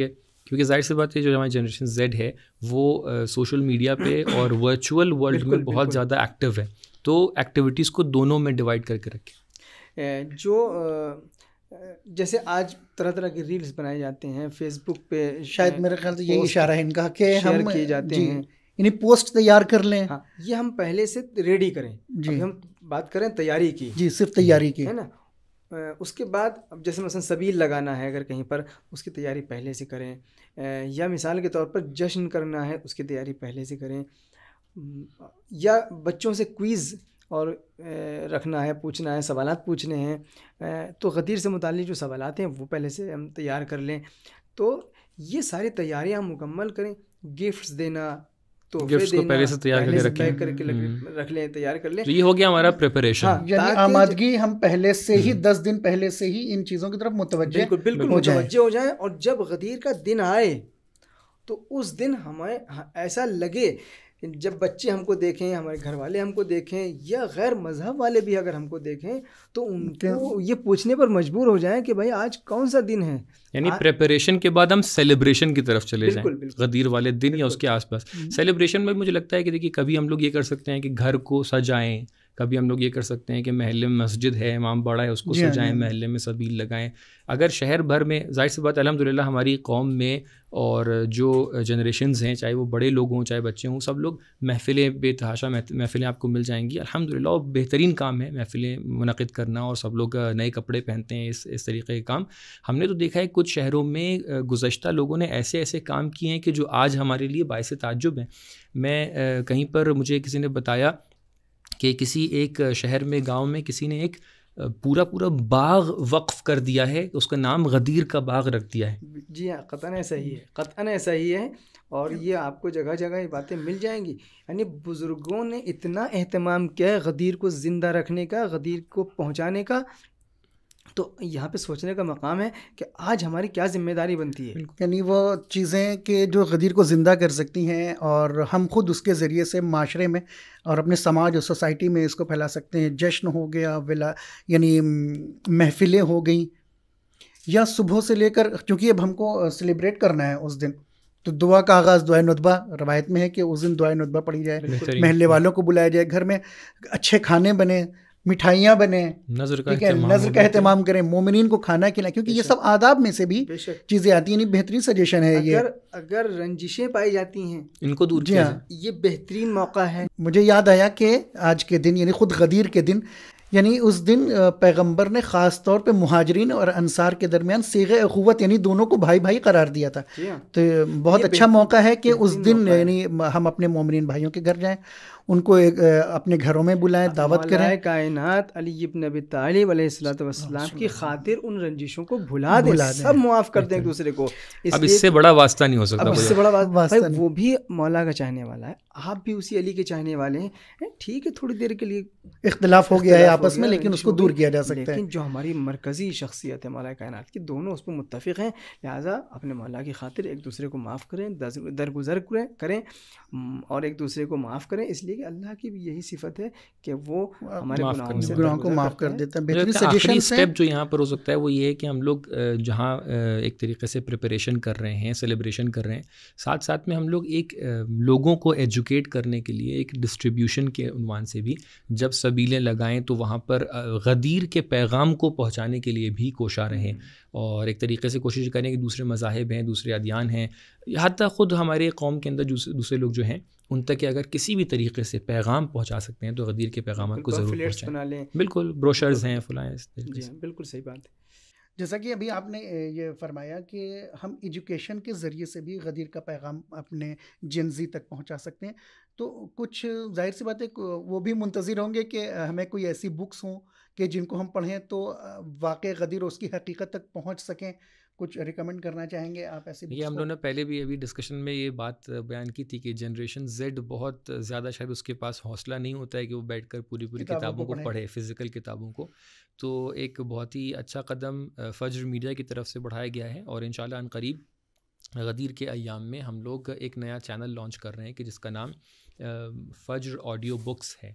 کہ جو ہماری جنریشن زیڈ ہے وہ سوشل میڈیا پہ اور ورچوئل ورلڈ میں بہت زیادہ ایکٹیو ہے، تو ایکٹیویٹیز کو دونوں میں ڈیوائڈ کر کے رکھیں. جو جیسے آج طرح طرح کے ریلز بنائے جاتے ہیں فیس بک پہ، شاید میرے خیال سے یہی اشارہ ہے ان کا کہ شیئر ہم کیے جاتے ہیں، یعنی پوسٹ تیار کر لیں. ہاں، یہ ہم پہلے سے ریڈی کریں. ابھی ہم بات کریں تیاری کی، جی صرف تیاری کی ہے نا. اس کے بعد اب جیسے مثلا سبیل لگانا ہے اگر کہیں پر، اس کی تیاری پہلے سے کریں. یا مثال کے طور پر جشن کرنا ہے، اس کی تیاری پہلے سے کریں. یا بچوں سے کوئز اور رکھنا ہے، پوچھنا ہے، سوالات پوچھنے ہیں، تو غدیر سے متعلق جو سوالات ہیں وہ پہلے سے ہم تیار کر لیں. تو یہ ساری تیاریاں مکمل کریں. گفٹس دینا، گفٹس کو پہلے سے تیار کر کے رکھ لیں، تیار کر لیں. یہ ہو گیا ہمارا پریپریشن. یعنی آمادگی ہم پہلے سے ہی 10 دن پہلے سے ہی ان چیزوں کی طرف متوجہ متوجہ ہو جائیں. اور جب غدیر کا دن آئے تو اس دن ہمیں ایسا لگے، جب بچے ہم کو دیکھیں، ہمارے گھر والے ہم کو دیکھیں، یا غیر مذہب والے بھی اگر ہم کو دیکھیں، تو ان کو یہ پوچھنے پر مجبور ہو جائیں کہ بھائی آج کون سا دن ہے. یعنی پریپریشن کے بعد ہم سیلیبریشن کی طرف چلے جائیں، غدیر والے دن یا اس کے آس پاس. سیلیبریشن میں مجھے لگتا ہے کہ دیکھیے کبھی ہم لوگ یہ کر سکتے ہیں کہ گھر کو سجائیں، کبھی ہم لوگ یہ کر سکتے ہیں کہ محلے میں مسجد ہے، امام باڑا ہے، اس کو سجائیں، محلے میں سبیل لگائیں. اگر شہر بھر میں، ظاہر سی بات الحمدللہ ہماری قوم میں اور جو جنریشنز ہیں، چاہے وہ بڑے لوگ ہوں چاہے بچے ہوں، سب لوگ محفلیں، بے تحاشا محفلیں آپ کو مل جائیں گی الحمدللہ. اور بہترین کام ہے محفلیں منعقد کرنا، اور سب لوگ نئے کپڑے پہنتے ہیں، اس طریقے کے کام. ہم نے تو دیکھا ہے کچھ شہروں میں گزشتہ لوگوں نے ایسے کام کیے ہیں کہ جو آج ہمارے لیے باعث تعجب ہیں. میں کہیں پر مجھے کسی نے بتایا کہ کسی ایک شہر میں، گاؤں میں کسی نے ایک پورا باغ وقف کر دیا ہے، اس کا نام غدیر کا باغ رکھ دیا ہے. جی ہاں، قطعاً ایسا ہی ہے. اور یہ آپ کو جگہ جگہ یہ باتیں مل جائیں گی. یعنی بزرگوں نے اتنا اہتمام کیا ہے غدیر کو زندہ رکھنے کا، غدیر کو پہنچانے کا. تو یہاں پہ سوچنے کا مقام ہے کہ آج ہماری کیا ذمہ داری بنتی ہے. یعنی وہ چیزیں کہ جو غدیر کو زندہ کر سکتی ہیں، اور ہم خود اس کے ذریعے سے معاشرے میں اور اپنے سماج اور سوسائٹی میں اس کو پھیلا سکتے ہیں. جشن ہو گیا، یعنی محفلیں ہو گئیں، یا صبح سے لے کر، کیونکہ اب ہم کو سیلیبریٹ کرنا ہے اس دن، تو دعا کا آغاز دعائے ندبہ، روایت میں ہے کہ اس دن دعائے ندبہ پڑھی جائے، محلے والوں کو بلایا جائے، گھر میں اچھے کھانے بنے، مٹھائیاں بنیں, نظر کا ٹھیک ہے, اہتمام نظر کا ہونا اہتمام کریں, مومنین کو کھانا کھلائیں, کیونکہ یہ سب آداب میں سے بھی بے شک چیزیں آتی ہیں. بہترین سجیشن ہے یہ. اگر رنجشیں پائی جاتی ہیں ان کو دور جی کیا ہاں, جائے. یہ بہترین موقع ہے. مجھے یاد آیا کہ آج کے دن یعنی خود غدیر کے دن, یعنی اس دن پیغمبر نے خاص طور پہ مہاجرین اور انصار کے درمیان صیغہ اخوت یعنی دونوں کو بھائی بھائی قرار دیا تھا. تو بہت اچھا موقع ہے کہ اس دن یعنی ہم اپنے مومنین بھائیوں کے گھر جائیں, ان کو اپنے گھروں میں بلائیں, دعوت کریں. مولا کائنات علی ابن ابی طالب علیہ الصلوۃ والسلام کی خاطر ان رنجشوں کو بھلا دیں, سب معاف کر دیں ایک دوسرے کو. اب اس سے بڑا واسطہ نہیں ہو سکتا. اب اس سے بڑا واسطہ نہیں. وہ بھی مولا کا چاہنے والا ہے, آپ بھی اسی علی کے چاہنے والے ہیں. ٹھیک ہے تھوڑی دیر کے لیے اختلاف ہو گیا ہے آپس میں, لیکن اس کو دور کیا جا سکتا ہے. لیکن جو ہماری مرکزی شخصیت ہے مولا کائنات کی, دونوں اس پہ متفق ہیں. لہٰذا اپنے مولا کی خاطر ایک دوسرے کو معاف کریں, درگزر کریں اور ایک دوسرے کو معاف کریں, اس لیے کہ اللہ کی بھی یہی صفت ہے کہ وہ ہمارے گناہوں کو معاف کر دیتا ہے. بہترین آخری سجیشن اسٹیپ جو یہاں پر ہو سکتا ہے وہ یہ ہے کہ ہم لوگ جہاں ایک طریقے سے پریپریشن کر رہے ہیں, سیلیبریشن کر رہے ہیں, ساتھ ساتھ میں ہم لوگ ایک لوگوں کو ایجوکیٹ کرنے کے لیے ایک ڈسٹریبیوشن کے عنوان سے بھی جب سبیلیں لگائیں تو وہاں پر غدیر کے پیغام کو پہنچانے کے لیے بھی کوشاں رہیں, اور ایک طریقے سے کوشش کریں کہ دوسرے مذاہب ہیں, دوسرے ادیان ہیں, حتیٰ خود ہمارے قوم کے اندر دوسرے لوگ جو ہیں ان تک اگر کسی بھی طریقے سے پیغام پہنچا سکتے ہیں تو غدیر کے پیغامات کو ضرور پہنچائیں. بالکل, بروشرز ہیں فلاں. جی بالکل صحیح بات ہے. جیسا کہ ابھی آپ نے یہ فرمایا کہ ہم ایجوکیشن کے ذریعے سے بھی غدیر کا پیغام اپنے جنزی تک پہنچا سکتے ہیں, تو کچھ ظاہر سی بات ہے وہ بھی منتظر ہوں گے کہ ہمیں کوئی ایسی بکس ہوں کہ جن کو ہم پڑھیں تو واقع غدیر اس کی حقیقت تک پہنچ سکیں. کچھ ریکمنڈ کرنا چاہیں گے آپ ایسی بکس؟ یہ ہم لوگوں نے پہلے بھی ابھی ڈسکشن میں یہ بات بیان کی تھی کہ جنریشن زیڈ بہت زیادہ شاید اس کے پاس حوصلہ نہیں ہوتا ہے کہ وہ بیٹھ کر پوری کتابوں کو پڑھے, فزیکل کتابوں کو. تو ایک بہت ہی اچھا قدم فجر میڈیا کی طرف سے بڑھایا گیا ہے, اور انشاءاللہ ان قریب غدیر کے ایام میں ہم لوگ ایک نیا چینل لانچ کر رہے ہیں کہ جس کا نام فجر آڈیو بکس ہے,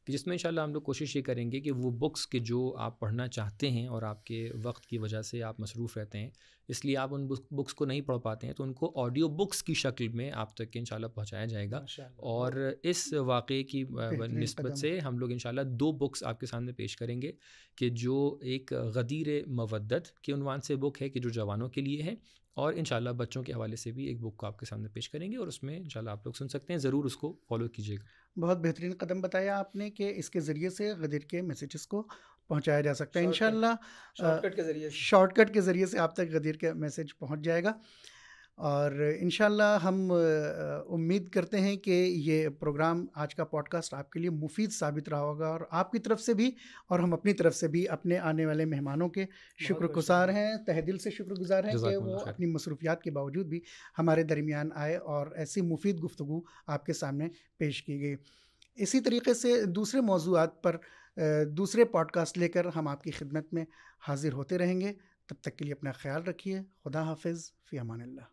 کہ جس میں انشاءاللہ ہم لوگ کوشش یہ کریں گے کہ وہ بکس کے جو آپ پڑھنا چاہتے ہیں اور آپ کے وقت کی وجہ سے آپ مصروف رہتے ہیں, اس لیے آپ ان بکس کو نہیں پڑھ پاتے ہیں, تو ان کو آڈیو بکس کی شکل میں آپ تک انشاءاللہ پہنچایا جائے گا. اور اس واقعے کی نسبت سے ہم لوگ انشاءاللہ 2 بکس آپ کے سامنے پیش کریں گے, کہ جو ایک غدیر مودت کے عنوان سے بک ہے کہ جو جوانوں کے لیے ہے, اور انشاءاللہ بچوں کے حوالے سے بھی ایک بک کو آپ کے سامنے پیش کریں گے, اور اس میں انشاءاللہ آپ لوگ سن سکتے ہیں. ضرور اس کو فالو کیجیے گا. بہت بہترین قدم بتایا آپ نے کہ اس کے ذریعے سے غدیر کے میسیجز کو پہنچایا جا سکتا ہے. انشاءاللہ شارٹ کٹ کے ذریعے سے آپ تک غدیر کا میسیج پہنچ جائے گا, اور انشاءاللہ ہم امید کرتے ہیں کہ یہ پروگرام, آج کا پوڈ کاسٹ آپ کے لیے مفید ثابت رہا ہوگا, اور آپ کی طرف سے بھی اور ہم اپنی طرف سے بھی اپنے آنے والے مہمانوں کے شکر گزار ہیں, تہ دل سے شکر گزار ہیں کہ وہ اپنی مصروفیات کے باوجود بھی ہمارے درمیان آئے اور ایسی مفید گفتگو آپ کے سامنے پیش کی گئی. اسی طریقے سے دوسرے موضوعات پر دوسرے پوڈ کاسٹ لے کر ہم آپ کی خدمت میں حاضر ہوتے رہیں گے. تب تک کے لیے اپنا خیال رکھیے. خدا حافظ. فی امان اللہ.